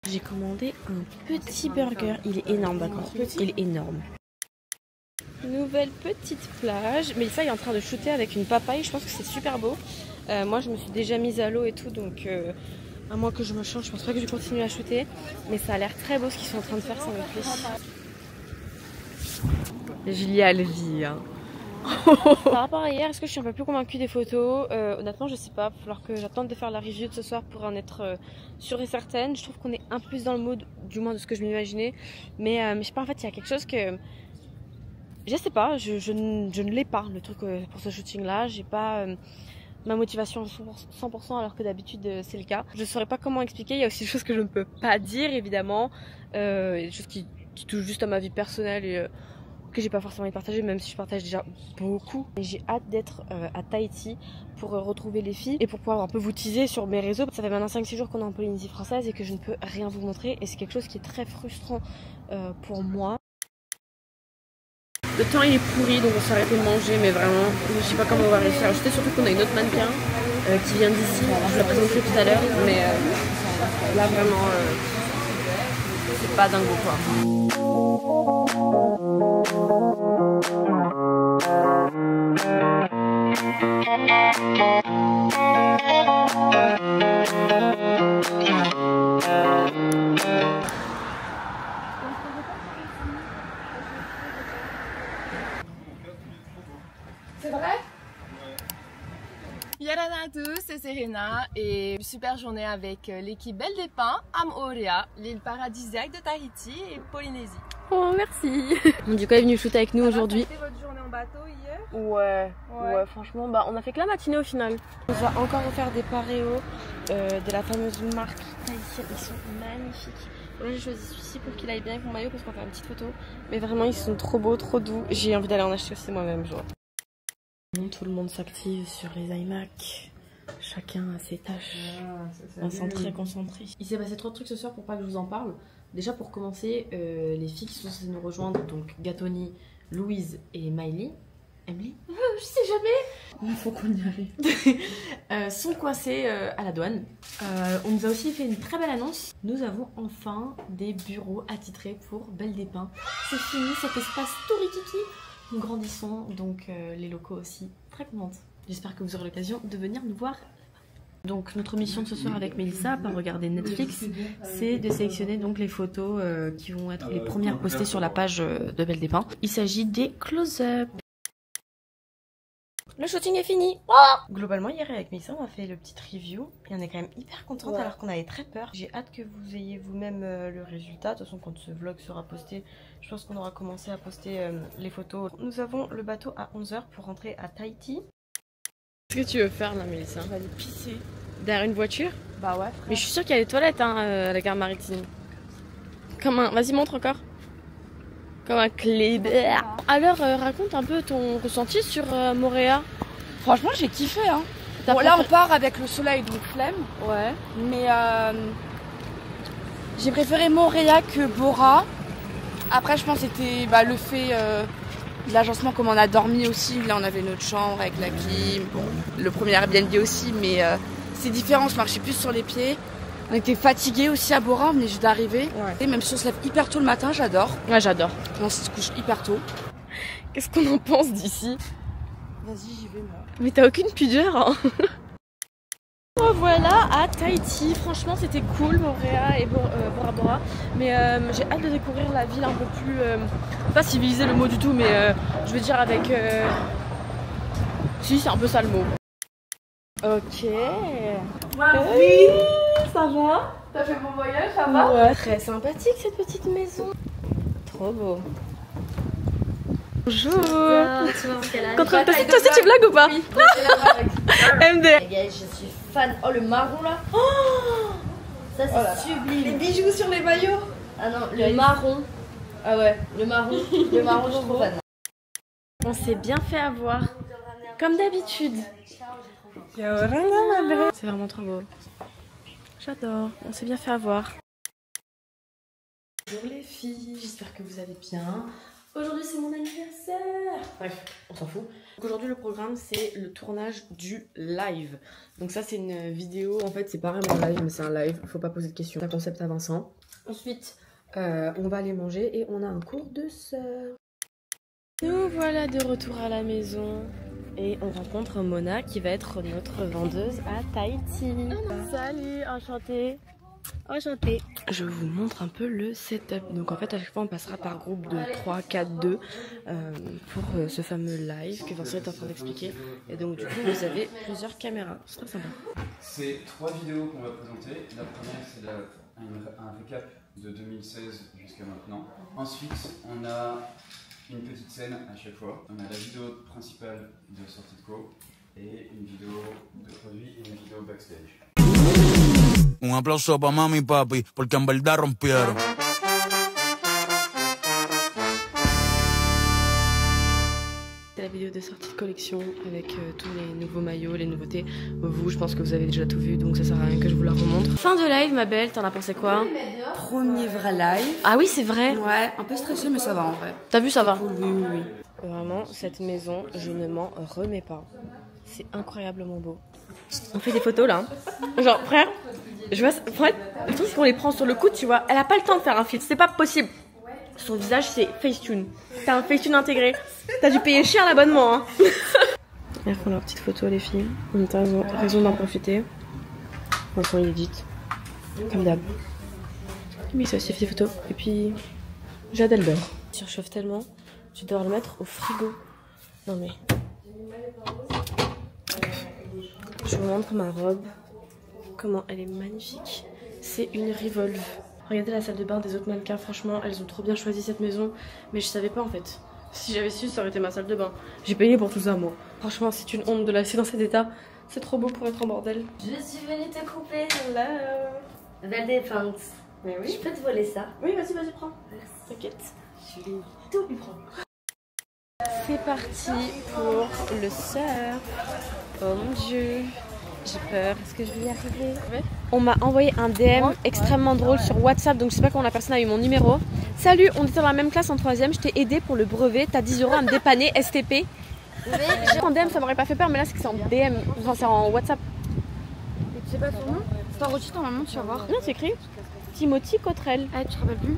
B: J'ai commandé un petit burger, il est énorme d'accord, il est énorme. Nouvelle petite plage, mais ça il est en train de shooter avec une papaye, je pense que c'est super beau. Moi je me suis déjà mise à l'eau et tout donc à moins que je me change, je pense pas que je continue à shooter, mais ça a l'air très beau ce qu'ils sont en train de faire, ça me plaît. Julia le dit hein. Par rapport à hier, est-ce que je suis un peu plus convaincue des photos? Honnêtement, je sais pas. Il va falloir que j'attende de faire la review de ce soir pour en être sûre et certaine. Je trouve qu'on est un peu plus dans le mood, du moins de ce que je m'imaginais. Mais je sais pas, en fait, il y a quelque chose que. Je sais pas, je ne l'ai pas, le truc pour ce shooting-là. J'ai pas ma motivation 100% alors que d'habitude c'est le cas. Je saurais pas comment expliquer. Il y a aussi des choses que je ne peux pas dire, évidemment. Des choses qui touchent juste à ma vie personnelle et. Que j'ai pas forcément envie de partager, même si je partage déjà beaucoup. Et j'ai hâte d'être à Tahiti pour retrouver les filles et pour pouvoir un peu vous teaser sur mes réseaux. Ça fait maintenant 5-6 jours qu'on est en Polynésie française et que je ne peux rien vous montrer et c'est quelque chose qui est très frustrant pour moi. Le temps il est pourri donc on s'est arrêté de manger mais vraiment je sais pas comment on va réussir à acheter, surtout qu'on a une autre mannequin qui vient d'ici, je vous la présenterai tout à l'heure mais là vraiment c'est pas dingo quoi.
J: C'est vrai? Yarana à tous, c'est Serena et une super journée avec l'équipe Belle des Pins à Moorea, l'île paradisiaque de Tahiti et Polynésie.
B: Oh merci. Du coup elle est venue shooter avec nous aujourd'hui.
J: Vous avez fait votre journée en bateau hier?
B: Ouais, franchement bah on a fait que la matinée au final. On va encore refaire des paréos de la fameuse marque tahitienne, ils sont magnifiques. Là j'ai choisi celui-ci pour qu'il aille bien avec mon maillot parce qu'on va faire une petite photo. Mais vraiment ils sont trop beaux, trop doux. J'ai envie d'aller en acheter aussi moi-même. Tout le monde s'active sur les iMac. Chacun a ses tâches. On s'est très concentrés. Il s'est passé trop de trucs ce soir pour pas que je vous en parle. Déjà pour commencer, les filles qui sont censées nous rejoindre, donc Gatoni, Louise et Emily, je sais jamais. Il faut qu'on y arrive. Sont coincés à la douane. On nous a aussi fait une très belle annonce. Nous avons enfin des bureaux attitrés pour Belle des Pins. C'est fini cet espace touristique. Nous grandissons, donc les locaux aussi. Très contente. J'espère que vous aurez l'occasion de venir nous voir. Donc notre mission de ce soir avec Mélissa, pour regarder Netflix, c'est de sélectionner donc les photos qui vont être les premières postées sur la page de Belle des Pins. Il s'agit des close-up. Le shooting est fini. Globalement, hier avec Mélissa, on a fait le petit review et on est quand même hyper contente alors qu'on avait très peur. J'ai hâte que vous ayez vous-même le résultat. De toute façon, quand ce vlog sera posté, je pense qu'on aura commencé à poster les photos. Nous avons le bateau à 11 h pour rentrer à Tahiti. Qu'est-ce que tu veux faire là, Mélissa? On va aller pisser. Derrière une voiture? Bah ouais, frère. Mais je suis sûre qu'il y a des toilettes hein, à la gare maritime. Comme un... Vas-y, montre encore. Comme un clé. Alors, raconte un peu ton ressenti sur Moorea.
D: Franchement, j'ai kiffé. Hein. Bon, là, on part avec le soleil, donc flemme.
B: Ouais.
D: Mais j'ai préféré Moorea que Bora. Après, je pense que c'était le fait de l'agencement, comme on a dormi aussi. Là, on avait notre chambre avec la clim. Bon, le premier Airbnb aussi, mais c'est différent. Je marchais plus sur les pieds. On était fatigués aussi à Bora, on venait juste d'arriver. Ouais. Et même si on se lève hyper tôt le matin, j'adore.
B: Ouais, j'adore.
D: On se couche hyper tôt.
B: Qu'est-ce qu'on en pense d'ici?
D: Vas-y, j'y vais moi.
B: Mais t'as aucune pudeur hein. Voilà à Tahiti, franchement c'était cool, Moorea et Bora Bora. Mais j'ai hâte de découvrir la ville un peu plus... pas civiliser le mot du tout, mais je veux dire avec... Si, c'est un peu ça le mot. Ok. Oui, ça va? T'as fait bon voyage, ça va? Ouais, très sympathique cette petite maison. Trop beau. Bonjour. Contrôle, toi aussi tu blagues ou pas? Oui, MD.
N: Les gars, je suis fan. Oh, le marron là. Oh, ça c'est sublime.
B: Les bijoux sur les maillots.
N: Ah non, le marron. Ah ouais, le marron, je suis trop fan.
B: On s'est bien fait avoir. Comme d'habitude. C'est vraiment trop beau. J'adore, on s'est bien fait avoir. Bonjour les filles, j'espère que vous allez bien. Aujourd'hui c'est mon anniversaire. Bref, on s'en fout. Donc aujourd'hui le programme c'est le tournage du live. Donc ça c'est une vidéo, en fait c'est pas vraiment un live mais c'est un live, faut pas poser de questions. C'est un concept à Vincent. Ensuite on va aller manger et on a un cours de sœur. Nous voilà de retour à la maison. Et on rencontre Mona qui va être notre vendeuse à Tahiti. Salut, enchantée. Enchantée. Je vous montre un peu le setup. Donc en fait à chaque fois on passera par groupe de 3, 4, 2 pour ce fameux live que Vincent est en train d'expliquer. Et donc du coup vous avez plusieurs caméras. C'est très sympa.
O: C'est 3 vidéos qu'on va présenter. La première c'est un récap de 2016 jusqu'à maintenant. Ensuite on a une petite scène à chaque fois. On a la vidéo principale de sortie de co et une vidéo de produit et une vidéo backstage.
P: Un aplauso para mami y papi porque en verdad rompieron.
B: C'est la vidéo de sortie de collection avec tous les nouveaux maillots, les nouveautés. Vous, je pense que vous avez déjà tout vu, donc ça sert à rien que je vous la remontre. Fin de live, ma belle, t'en as pensé quoi?
D: Premier vrai live.
B: Ah oui, c'est vrai.
D: Ouais, un peu stressé, mais ça va en vrai.
B: T'as vu, ça va?
D: Cool, oui, oui.
B: Vraiment, cette maison, je ne m'en remets pas. C'est incroyablement beau. On fait des photos là. Genre, frère, je vois, en fait, le truc c'est qu'on les prend sur le coude, tu vois. Elle a pas le temps de faire un filtre, c'est pas possible. Son visage c'est Facetune. T'as un Facetune intégré. T'as dû payer cher l'abonnement hein. Elles font leurs petites photos les filles. On a raison d'en profiter. Vincent il édite. Comme d'hab. Mais ça aussi fait des photos. Et puis Jade elle dort. Tu surchauffe tellement, tu dois le mettre au frigo. Non mais. Je vous montre ma robe. Comment elle est magnifique. C'est une Revolve. Regardez la salle de bain des autres mannequins, franchement, elles ont trop bien choisi cette maison. Mais je savais pas en fait. Si j'avais su, ça aurait été ma salle de bain. J'ai payé pour tout ça, moi. Franchement, c'est une honte de la laisser dans cet état. C'est trop beau pour être en bordel.
N: Je suis venue te couper.
B: Hello.
N: Belle défense.
B: Mais oui.
N: Je peux te voler ça?
B: Oui, vas-y, prends. T'inquiète. Je vais tout lui prendre. C'est parti pour le surf. Oh mon dieu. J'ai peur. Est-ce que je vais y arriver? On m'a envoyé un DM extrêmement drôle sur WhatsApp, donc je sais pas comment la personne a eu mon numéro. Salut, on était dans la même classe en 3ème, je t'ai aidé pour le brevet, t'as 10 € à me dépanner, STP. En DM ça m'aurait pas fait peur, mais là c'est que c'est en DM, enfin c'est en WhatsApp.
N: Et tu sais pas son nom? C'est enregistré normalement, tu vas voir.
B: Non, c'est écrit Timothy Cottrell.
N: Ah, tu te rappelles plus?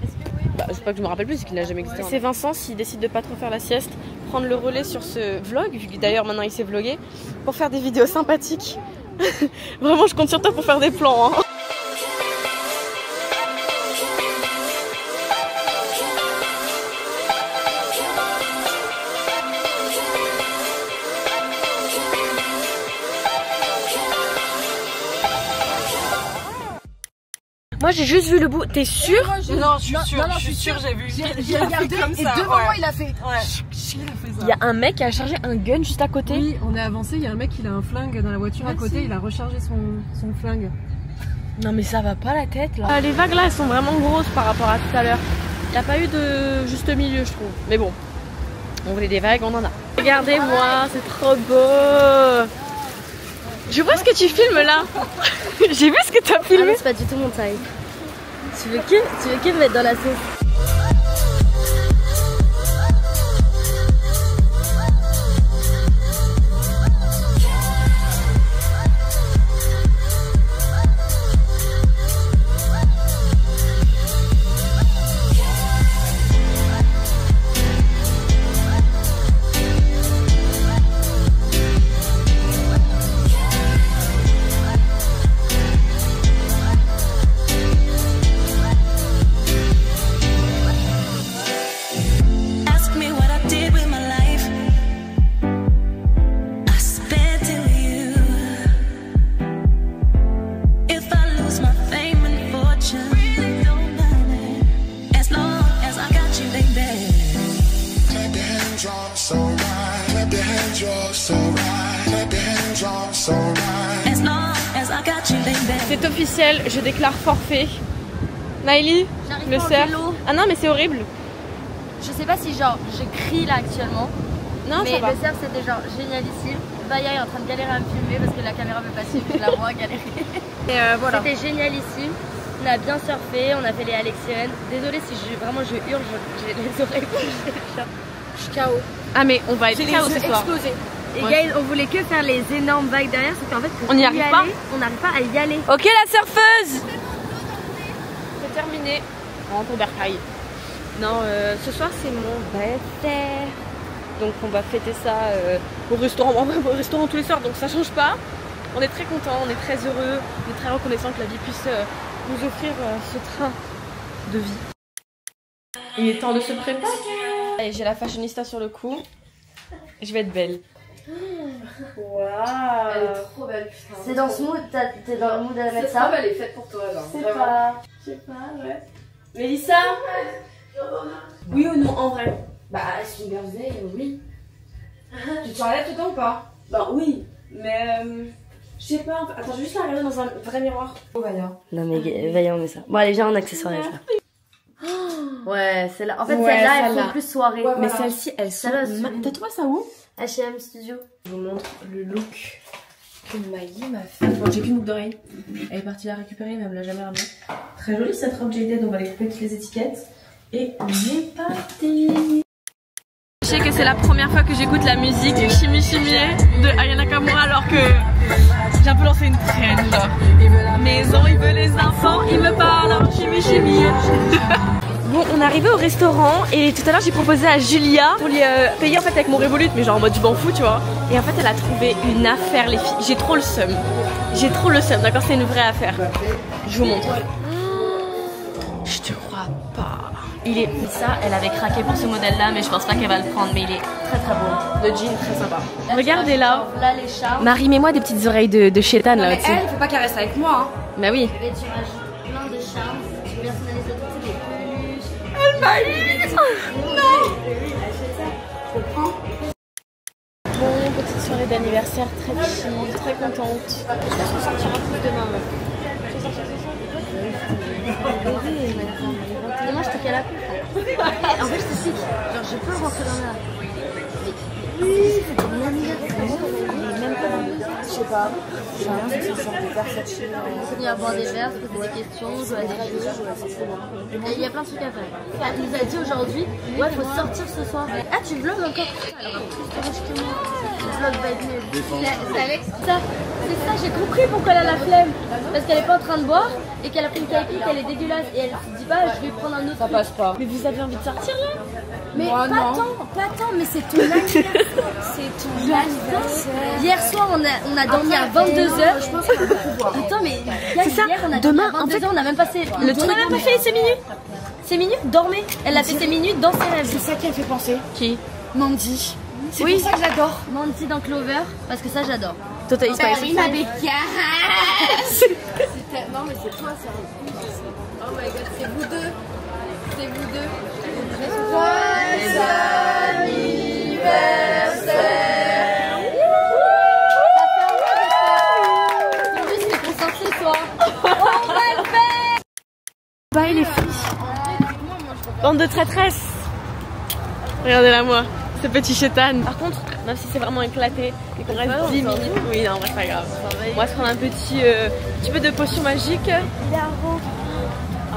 B: Bah, c'est pas que je me rappelle plus, c'est qu'il n'a jamais existé. C'est Vincent s'il décide de pas trop faire la sieste, prendre le relais sur ce vlog, vu que d'ailleurs maintenant il sait vlogger, pour faire des vidéos sympathiques. Vraiment, je compte sur toi pour faire des plans. Hein. Moi j'ai juste vu le bout, t'es sûr?
E: Non, je suis sûre, j'ai vu. J'ai regardé comme ça, et devant moi il a fait.
B: Il y a un mec qui a chargé un gun juste à côté.
E: Oui, on est avancé, il y a un mec qui a un flingue dans la voiture à côté, il a rechargé son flingue.
B: Non mais ça va pas la tête là. Les vagues là elles sont vraiment grosses par rapport à tout à l'heure. Il n'y a pas eu de juste milieu je trouve. Mais bon, on voulait des vagues, on en a. Regardez-moi, c'est trop beau. Je vois ce que tu filmes là. J'ai vu ce que tu as filmé.
N: Ah, c'est pas du tout mon taille. Tu veux que me mettre dans la sauce?
B: C'est officiel, je déclare forfait. Naïli, le cerf. Ah non mais c'est horrible.
N: Je sais pas si genre je crie là actuellement.
B: Non,
N: mais
B: ça va.
N: le cerf c'était genre génialissime. Vaya est en train de galérer à me filmer parce que la caméra veut pas suivre, je la vois galérer.
B: Et voilà.
N: C'était génialissime. On a bien surfé, on a fait les Alexiennes. Désolée si je hurle, j'ai les oreilles bouchées. Je suis KO.
B: Ah mais on va être KO ce soir.
N: Et guys, on voulait que faire les énormes vagues derrière, c'est qu'en fait
B: on n'y arrive pas.
N: On n'arrive pas à y aller.
B: Ok la surfeuse. C'est terminé. On rentre au bercail. Non, ce soir c'est mon birthday. Donc on va fêter ça au restaurant. On va au restaurant tous les soirs, donc ça change pas. On est très contents, on est très heureux, on est très reconnaissant que la vie puisse nous offrir ce train de vie. Il est temps de se préparer. Allez, j'ai la fashionista sur le cou. Je vais être belle. Waouh!
N: Elle est trop belle, putain. C'est dans ce mood, t'es dans le mood à mettre ça.
J: Cette robe, elle est faite pour toi, là.
B: C'est pas. Je sais pas, ouais. Mélissa? Oui ou non, en vrai?
N: Bah, c'est une birthday, oui.
B: Tu te enlèves tout le temps ou pas? Bah oui, mais je sais pas. Attends, je vais juste la regarder dans un vrai miroir. Oh, Vaya.
N: Non, mais Vaya, on met ça. Bon, allez, viens en accessoire, ça. Ouais, celle-là. En fait,
B: Ouais,
N: celle-là, elle
B: celle-là.
N: fait plus soirée.
B: Ouais, mais celles-ci, elles sont. T'as trouvé ça où?
N: H&M Studio.
B: Je vous montre le look que Maï m'a fait. Bon, j'ai qu'une boucle d'oreille. Elle est partie la récupérer, mais elle me l'a jamais ramenée. Très jolie cette robe Jaded, on va aller couper toutes les étiquettes. Et on est parti. Je sais que c'est la première fois que j'écoute la musique Chimi Chimi de Aya Nakamura, alors que j'ai un peu lancé une traîne genre. Il veut la maison, il veut les enfants, il me parle en Chimi Chimi. Bon, on est arrivé au restaurant et tout à l'heure j'ai proposé à Julia pour lui payer en fait avec mon Revolut, mais genre en mode je m'en fous, tu vois. Et en fait elle a trouvé une affaire, les filles. J'ai trop le seum. J'ai trop le seum, d'accord, c'est une vraie affaire. Je vous montre. Je te crois pas. Il est ça, elle avait craqué pour ce modèle là, mais je pense pas qu'elle va le prendre, mais il est très très beau. Le jean très sympa. Regardez là.
N: Là, les charmes.
B: Marie, mets-moi des petites oreilles de chétane là au-dessus.
N: Elle, faut pas qu'elle reste avec moi. Hein.
B: Bah oui.
N: Et tu rajoutes plein de charmes. Tu personnalises le truc, c'est des peluches.
B: Elle m'a eu. Non.
N: Je le prends.
B: Bon, petite soirée d'anniversaire très chill, très contente. Je pense qu'on sortira plus demain.
N: Demain, je te cale à plus. En fait, je te cite. Genre, je peux rentrer dans la. Oui, c'était mon anniversaire. Même pas dans le. sais pas. Venir boire des verres, poser des questions, jouer à des jeux. Il y a plein de trucs à faire. Elle nous a dit aujourd'hui, ouais, faut sortir ce soir. Ah, tu vlogs encore? Alors, plus riche que moi. Tu vlogs va être nul. C'est Alex. C'est ça, j'ai compris pourquoi elle a la flemme. Parce qu'elle est pas en train de boire et qu'elle a pris une caipier, qu'elle est dégueulasse. Et elle se dit pas, je vais prendre un autre. Ça passe pas. Mais vous avez envie de sortir là? Mais pas tant, mais c'est ton anniversaire. C'est ton anniversaire. Hier soir, on a dormi à 22h. Je pense qu'on peut pouvoir. Attends, mais c'est ça. Hier, on a demain, en fait, on a même passé. On a même pas fait ses minutes. Ses minutes, dormez. Elle a fait ses minutes dans ses rêves. C'est ça qui a fait penser. Qui? Mandy. C'est pour ça que j'adore. Mandy dans Clover, parce que ça, j'adore. Toi, t'as Paris, ma bécasse. Non, mais c'est toi, ça. Oh my god, c'est vous deux. C'est vous deux. Joyeux anniversaire. Le but c'est qu'on sorte ce soir. On va le faire.
B: Bye les filles. Bande de traîtresses. Regardez-la moi, ce petit chétan. Par contre, même si c'est vraiment éclaté et qu'on reste 10 minutes. Oui, non, c'est pas grave. On va se prendre un petit peu de potion magique. Il est arro.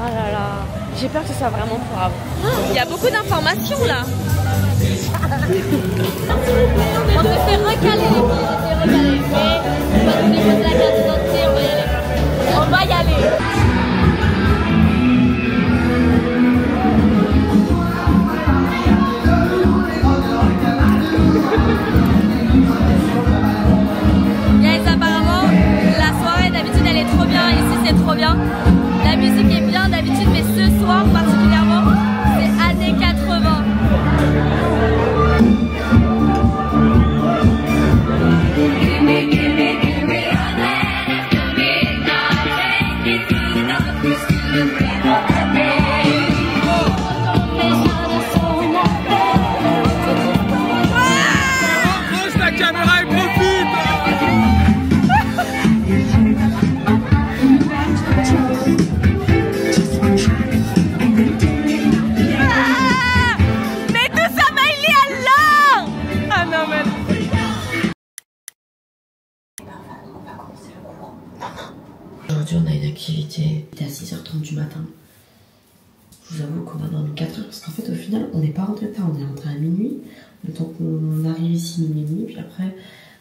B: Oh là là, j'ai peur que ce soit vraiment grave. Il y a beaucoup d'informations là.
N: On se fait recaler les filles, on se fait recaler. Mais quand on dépose la carte d'identité, on va y aller. On va y aller. Yes, apparemment, la soirée d'habitude elle est trop bien. Ici c'est trop bien. La musique est bien d'habitude, mais ce soir particulièrement, c'est années 80.
P: La caméra et profite.
B: Mais tout ça m'a lié à l'or. Ah non mais...
Q: Aujourd'hui on a une activité, il est à 6h30 du matin. Je vous avoue qu'on a dormi 4 heures parce qu'en fait au final on n'est pas rentré tard, on est rentré à minuit. Le temps qu'on arrive ici minuit et demi, puis après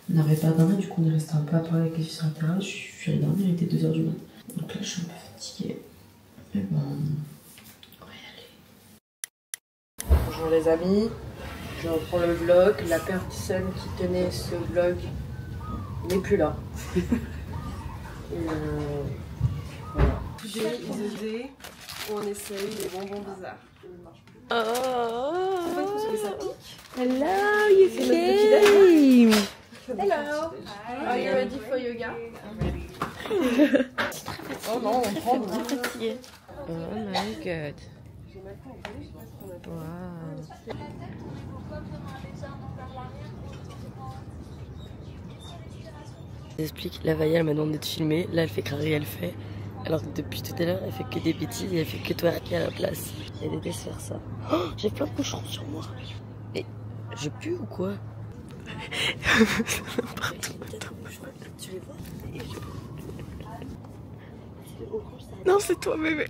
Q: on n'avait pas dormi, du coup on est resté un peu à parler avec les filles sur la terrasse. Je suis allée dormir, il était 2h du matin. Donc là je suis un peu fatiguée. Mais bon, on va y aller.
D: Bonjour les amis, je reprends le vlog. La personne qui tenait ce vlog n'est plus là. Voilà. J'ai une idée où on essaye des bonbons bizarres.
B: Oh,
D: en fait, parce que ça pique.
B: Hello, you came.
J: Hello. Are you ready for yoga?
D: Oh non, on prend
B: bien fatigué. Oh my god. Wow.
Q: J'explique, la Vaya elle m'a demandé de filmer, là elle fait crarer, elle fait. Alors que depuis tout à l'heure elle fait que des bêtises et elle fait que twerker à la place. Elle déteste faire ça. Oh, j'ai plein de boucherons sur moi. Mais je pue ou quoi? Tu les vois?
B: Non, c'est toi bébé.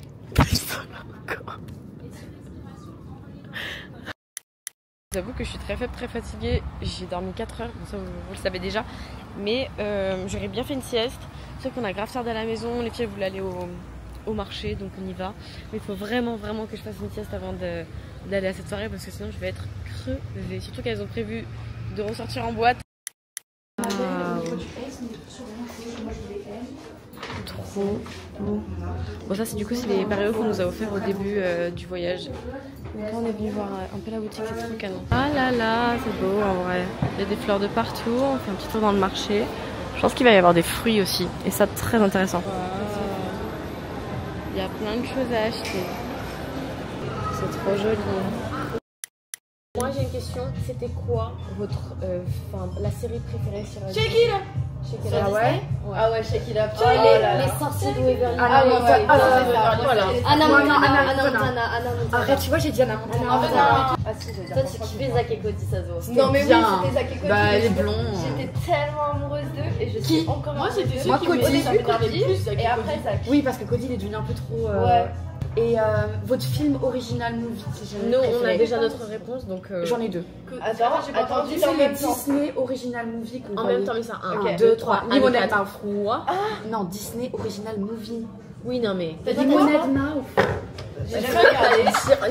B: J'avoue que je suis très fatiguée, j'ai dormi 4 heures, ça vous le savez déjà, mais j'aurais bien fait une sieste. C'est vrai qu'on a grave tardé à la maison, les filles voulaient aller au marché, donc on y va. Mais il faut vraiment que je fasse une sieste avant d'aller à cette soirée parce que sinon je vais être crevée. Surtout qu'elles ont prévu de ressortir en boîte. Trop beau. Bon ça c'est du coup c'est les parios qu'on nous a offert au début du voyage. Donc là on est venu voir un peu la boutique, c'est trop canon. Ah là là, c'est beau en vrai. Il y a des fleurs de partout, on fait un petit tour dans le marché. Je pense qu'il va y avoir des fruits aussi et ça très intéressant. Il y a plein de choses à acheter. C'est trop joli. Moi j'ai une question. l'émotion, c'était quoi votre, la série préférée sur la
N: Shakira.
B: Shakira.
N: Ah ouais?
B: Ah ouais, Shakira.
N: Les sorciers de Waverly.
B: Ah non, voilà.
N: Anna Montana.
D: Arrête, tu vois, j'ai dit Anna Montana.
N: Ah si, j'ai dit. Toi, tu kiffais Zack et Cody, ça se voit.
B: Non, mais oui, c'était Zack et Cody.
D: Bah, elle est blonde.
N: J'étais tellement amoureuse d'eux et je suis encore
B: Moi, c'était
D: Moi, Cody,
B: ça m'énervait plus, Zack
N: et après Zack.
D: Oui, parce que Cody, il est devenu un peu trop.
N: Ouais.
D: Et votre film original movie,
B: Nous, on a déjà notre réponse, donc.
D: J'en ai deux.
N: Attends,
D: dis les Disney original movie qu'on
B: En même temps, mais ça, 1,
D: 2, 3.
B: Limonade Mouth.
D: Non, Disney original movie.
B: Oui, non, mais.
D: Limonade Mouth.
N: J'ai jamais regardé.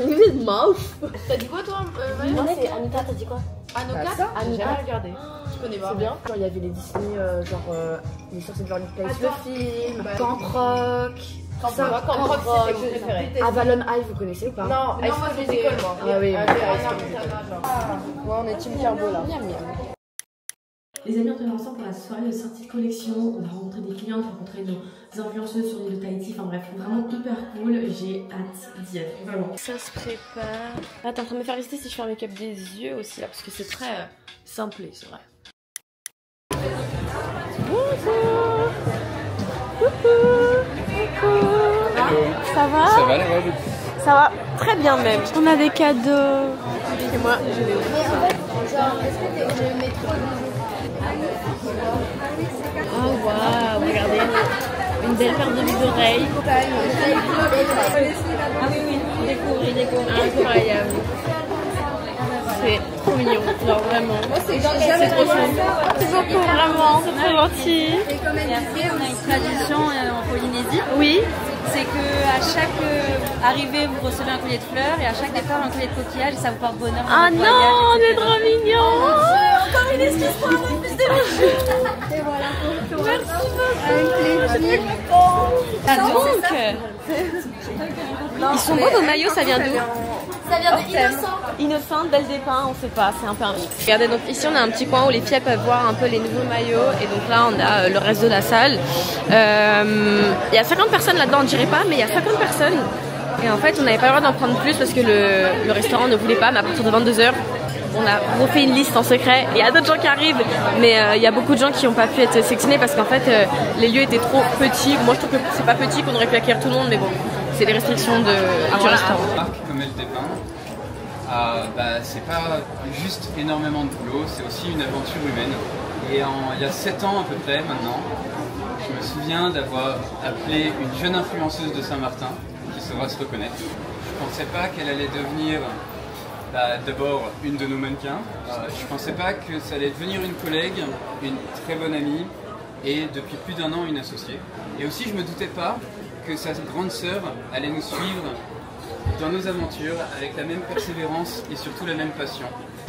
B: Limonade Mouth.
N: T'as dit quoi toi Moi c'est Anita, t'as dit quoi
B: Anoka.
N: J'ai jamais regardé.
B: Je connais pas.
N: C'est bien.
D: Genre, il y avait les Disney, les sorciers de Journey Place, le film, Camp Rock.
N: Camp Rock, c'était mon préféré.
D: Avalon High, vous connaissez ou pas?
N: Non, High School Musical, moi.
D: Ah oui.
N: Ouais, on est team Carbo là.
Q: Les amis, on est ensemble pour la soirée de sortie de collection. On a rencontré des clientes, rencontré nos influenceuses sur l'île de Tahiti. Enfin bref, vraiment hyper cool. J'ai hâte d'y être. Vraiment.
B: Ça se prépare. Ah, t'es en train de me faire visiter si je fais un make-up des yeux aussi là, parce que c'est très simplé, c'est vrai. Bonjour. Ça va?
O: Ça va, la robe?
B: Ça va très bien même. On a des cadeaux. Et moi, je vais ouvrir.
N: Genre, est-ce que je mets trop de...
B: Oh waouh, regardez. Une belle paire de boucles d'oreilles. Ah oui, oui, il découvre. Incroyable. C'est trop mignon, genre vraiment. C'est trop chou. C'est beaucoup, vraiment, c'est trop gentil.
R: Et comme elle disait, on a une tradition en Polynésie.
B: Oui.
R: C'est que à chaque arrivée, vous recevez un collier de fleurs et à chaque départ, un collier de coquillages et ça vous porte bonheur.
B: Ah non, c'est trop mignon.
R: Encore une excuse pour avoir plus d'émotions.
N: Et voilà.
R: Merci
B: Donc, ils sont beaux vos maillots, ça vient d'où?
N: Ça vient de Innocent.
B: Innocent, Belle des Pins, on sait pas, c'est un peu un mix. Regardez, donc ici on a un petit coin où les filles peuvent voir un peu les nouveaux maillots et donc là on a le reste de la salle. Il y a 50 personnes là-dedans, on dirait pas, mais il y a 50 personnes. Et en fait on n'avait pas le droit d'en prendre plus parce que le restaurant ne voulait pas, mais à partir de 22h, on a refait une liste en secret. Il y a d'autres gens qui arrivent, mais il y a beaucoup de gens qui n'ont pas pu être sélectionnés parce qu'en fait les lieux étaient trop petits. Moi je trouve que c'est pas petit, qu'on aurait pu accueillir tout le monde, mais bon, c'est les restrictions du restaurant.
O: Comme elle dépeint, c'est pas juste énormément de boulot, c'est aussi une aventure humaine. Et il y a 7 ans à peu près maintenant, je me souviens d'avoir appelé une jeune influenceuse de Saint-Martin, qui saura se reconnaître. Je pensais pas qu'elle allait devenir d'abord une de nos mannequins. Je pensais pas que ça allait devenir une collègue, une très bonne amie et depuis plus d'1 an une associée. Et aussi je me doutais pas que sa grande sœur allait nous suivre dans nos aventures avec la même persévérance et surtout la même passion.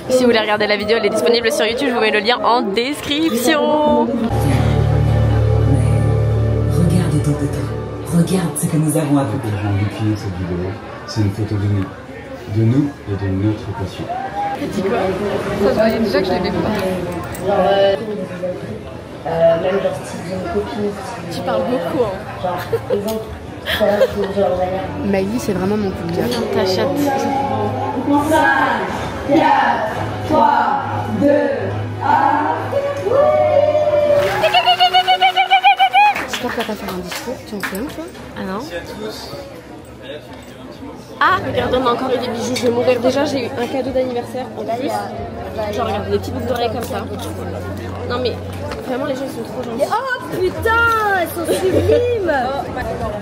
B: Si vous voulez regarder la vidéo, elle est disponible sur YouTube, je vous mets le lien en description.
S: Regarde autour de toi, regarde ce que nous avons accompli.
T: J'ai envie de finir cette vidéo, c'est une photo de nous et de notre passion.
B: T'as dit quoi? Ça se voyait déjà que je l'avais pas.
N: Même genre si une copine.
B: Tu parles beaucoup hein.
D: Maïli, c'est vraiment mon coup de cœur.
B: Ta chatte.
N: 4, 3, 2, 1.
D: J'espère que tu vas pas faire un discours. Tu en fais un, toi?
B: Ah non.
O: Merci à tous.
B: Ah, regarde, on a encore eu des bijoux. Je vais mourir déjà. J'ai eu un cadeau d'anniversaire en plus. Genre, regarde, des petites boucles d'oreilles comme ça. Non, mais vraiment, les gens ils sont trop gentils.
N: Oh putain, elles sont sublimes.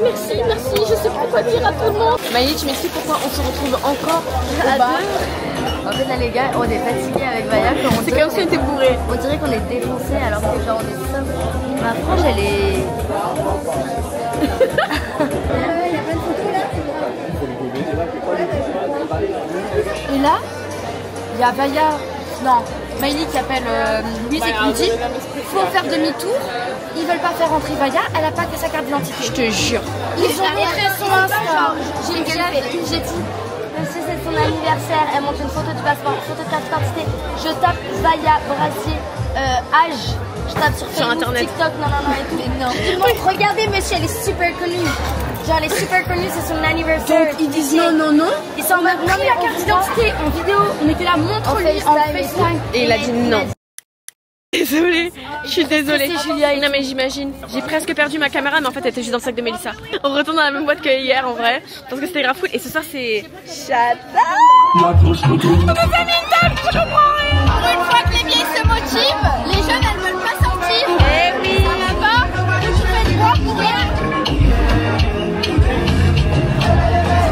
B: Merci, merci. Je sais pas quoi dire à tout le monde. Maïli, tu m'expliques pourquoi on se retrouve encore
N: à deux. En fait, là, les gars, on est fatigués avec Vaya.
B: C'est comme si on était bourrés.
N: On dirait qu'on est défoncés alors que, genre, on est sobre. Ma frange, elle est. Il y a plein de photos là.
D: Et là, il y a Vaya, non, Maïli qui appelle Louise et qui me dit faut faire demi-tour, ils veulent pas faire rentrer Vaya, elle a pas que sa carte d'identité.
B: Je te jure.
N: Ils ont montré son Insta. J'ai dit, monsieur c'est son anniversaire, elle montre une photo du passeport, photo de carte d'identité. Je tape Vaya Brassier, âge, je tape sur Facebook,
B: Internet.
N: TikTok, non et tout. Mais non. Regardez monsieur, elle est super connue. Genre elle est super connue, c'est son anniversaire.
D: Donc ils disent non, non, non.
N: Ils sont en mode non mais la carte d'identité en vidéo, on était là, montre-lui en FaceTime.
B: Et il a dit non. Désolée, je suis désolée. Non mais j'imagine. J'ai presque perdu ma caméra, mais en fait elle était juste dans le sac de Mélissa. On retourne dans la même boîte que hier en vrai, parce que c'était grave cool. Et ce soir c'est Chata.
N: On nous a mis une table, je comprends rien. Pour une fois que les vieilles se motivent, les jeunes elles veulent pas sortir.
B: Eh oui.
N: Ça va pas. Tu fais quoi pour rien?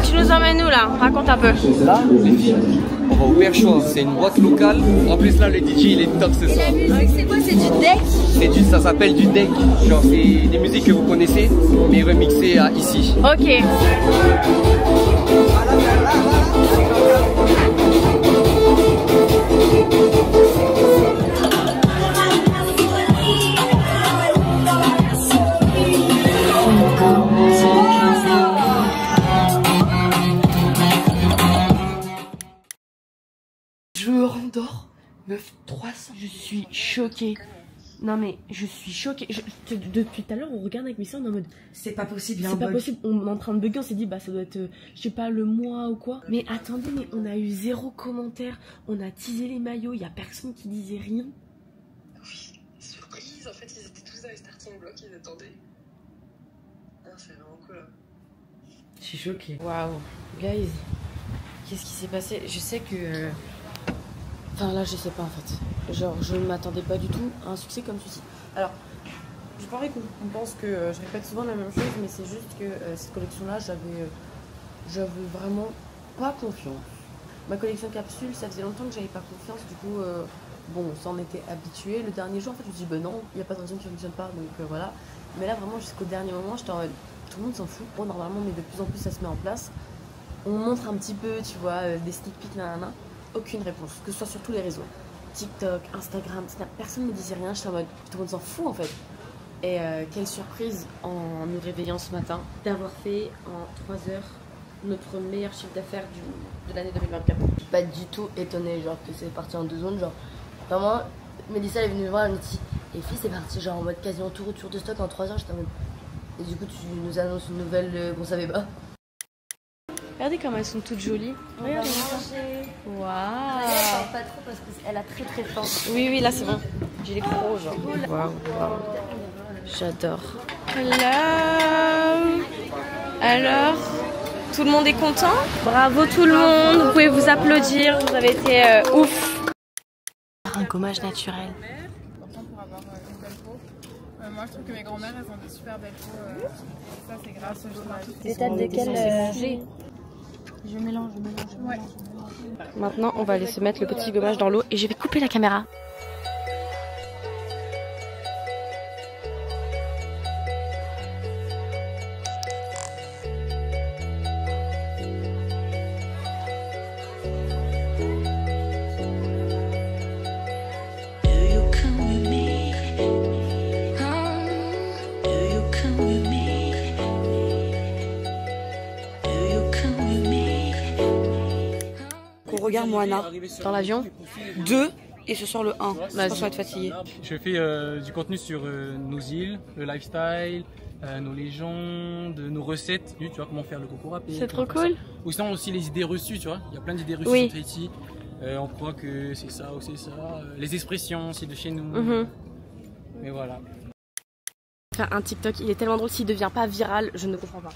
B: Tu nous emmènes où là? Raconte un peu.
M: Là, les filles, on va au Perchoir, c'est une boîte locale. En plus là, le DJ il est top ce soir.
N: Et la musique c'est quoi? C'est du deck?
M: Ça s'appelle du deck. Genre c'est des musiques que vous connaissez, mais remixées à ici.
B: Ok.
D: Je me rendors, meuf 300.
B: Je suis choquée. Non mais je suis choquée. Depuis tout à l'heure on regarde avec Mélissa, on est en mode
D: c'est pas possible, il y a un
B: c'est pas
D: bug.
B: possible. On est en train de bugger, on s'est dit bah ça doit être je sais pas le mois ou quoi. Mais attendez, mais on a eu 0 commentaire, on a teasé les maillots, il y a personne qui disait rien.
J: Oui, surprise, en fait ils étaient tous dans les starting blocks, ils attendaient. Non, c'est vraiment cool.
D: Je suis choquée.
B: Waouh, guys, qu'est-ce qui s'est passé? Je sais que enfin là je sais pas en fait. Genre je ne m'attendais pas du tout à un succès comme celui-ci. Alors, je parie qu'on pense que je répète souvent la même chose, mais c'est juste que cette collection-là, j'avais vraiment pas confiance. Ma collection capsule, ça faisait longtemps que j'avais pas confiance, du coup, bon, on s'en était habitué. Le dernier jour, en fait, je me suis dit, ben non, il n'y a pas de raison qu'il ne fonctionne pas, donc voilà. Mais là, vraiment, jusqu'au dernier moment, j'étais en mode, tout le monde s'en fout. Bon, normalement, mais de plus en plus, ça se met en place. On montre un petit peu, tu vois, des sneak peeks, nanana. Aucune réponse, que ce soit sur tous les réseaux. TikTok, Instagram, Snap, personne ne me disait rien, j'étais en mode tout le monde s'en fout en fait. Et quelle surprise en nous réveillant ce matin d'avoir fait en 3 heures notre meilleur chiffre d'affaires de l'année 2024.
N: Je suis pas du tout étonnée, genre que c'est parti en 2 zones, genre vraiment, Mélissa elle est venue me voir, elle me dit les filles c'est parti genre en mode quasiment tout retour de stock en 3 heures, j'étais en mode et du coup tu nous annonces une nouvelle qu'on savait pas.
B: Regardez comme elles sont toutes jolies. Regardez ça. Waouh.
N: Elle parle pas trop parce qu'elle a très très faim.
B: Oui, oui, là c'est bon. J'ai les crocs, genre. Waouh, waouh. J'adore. Hello. Alors, tout le monde est content? Bravo tout le monde. Vous pouvez vous applaudir. Vous avez été ouf. Un gommage naturel.
J: Important pour avoir une belle peau. Moi je trouve que mes grand-mères elles ont de super belles peaux. Ça c'est grâce au gommage.
N: Des têtes de quel Je mélange.
J: Ouais.
B: Maintenant, on va aller se mettre le petit gommage dans l'eau et je vais couper la caméra.
D: Regarde Moana
B: dans l'avion
D: 2 et ce soir le 1. Je pense qu'on va être fatigué.
U: Je fais du contenu sur nos îles, le lifestyle, nos légendes, nos recettes, tu vois comment faire le coco râpé.
B: C'est trop cool.
U: Ou sinon aussi les idées reçues, tu vois. Il y a plein d'idées reçues sur Tahiti. On croit que c'est ça ou c'est ça. Les expressions, c'est de chez nous. Mais voilà.
B: Faire un TikTok, il est tellement drôle, s'il devient pas viral, je ne comprends pas.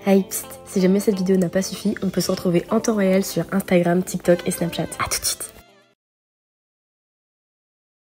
Q: Hey, psst, si jamais cette vidéo n'a pas suffi, on peut se retrouver en temps réel sur Instagram, TikTok et Snapchat. À tout de suite.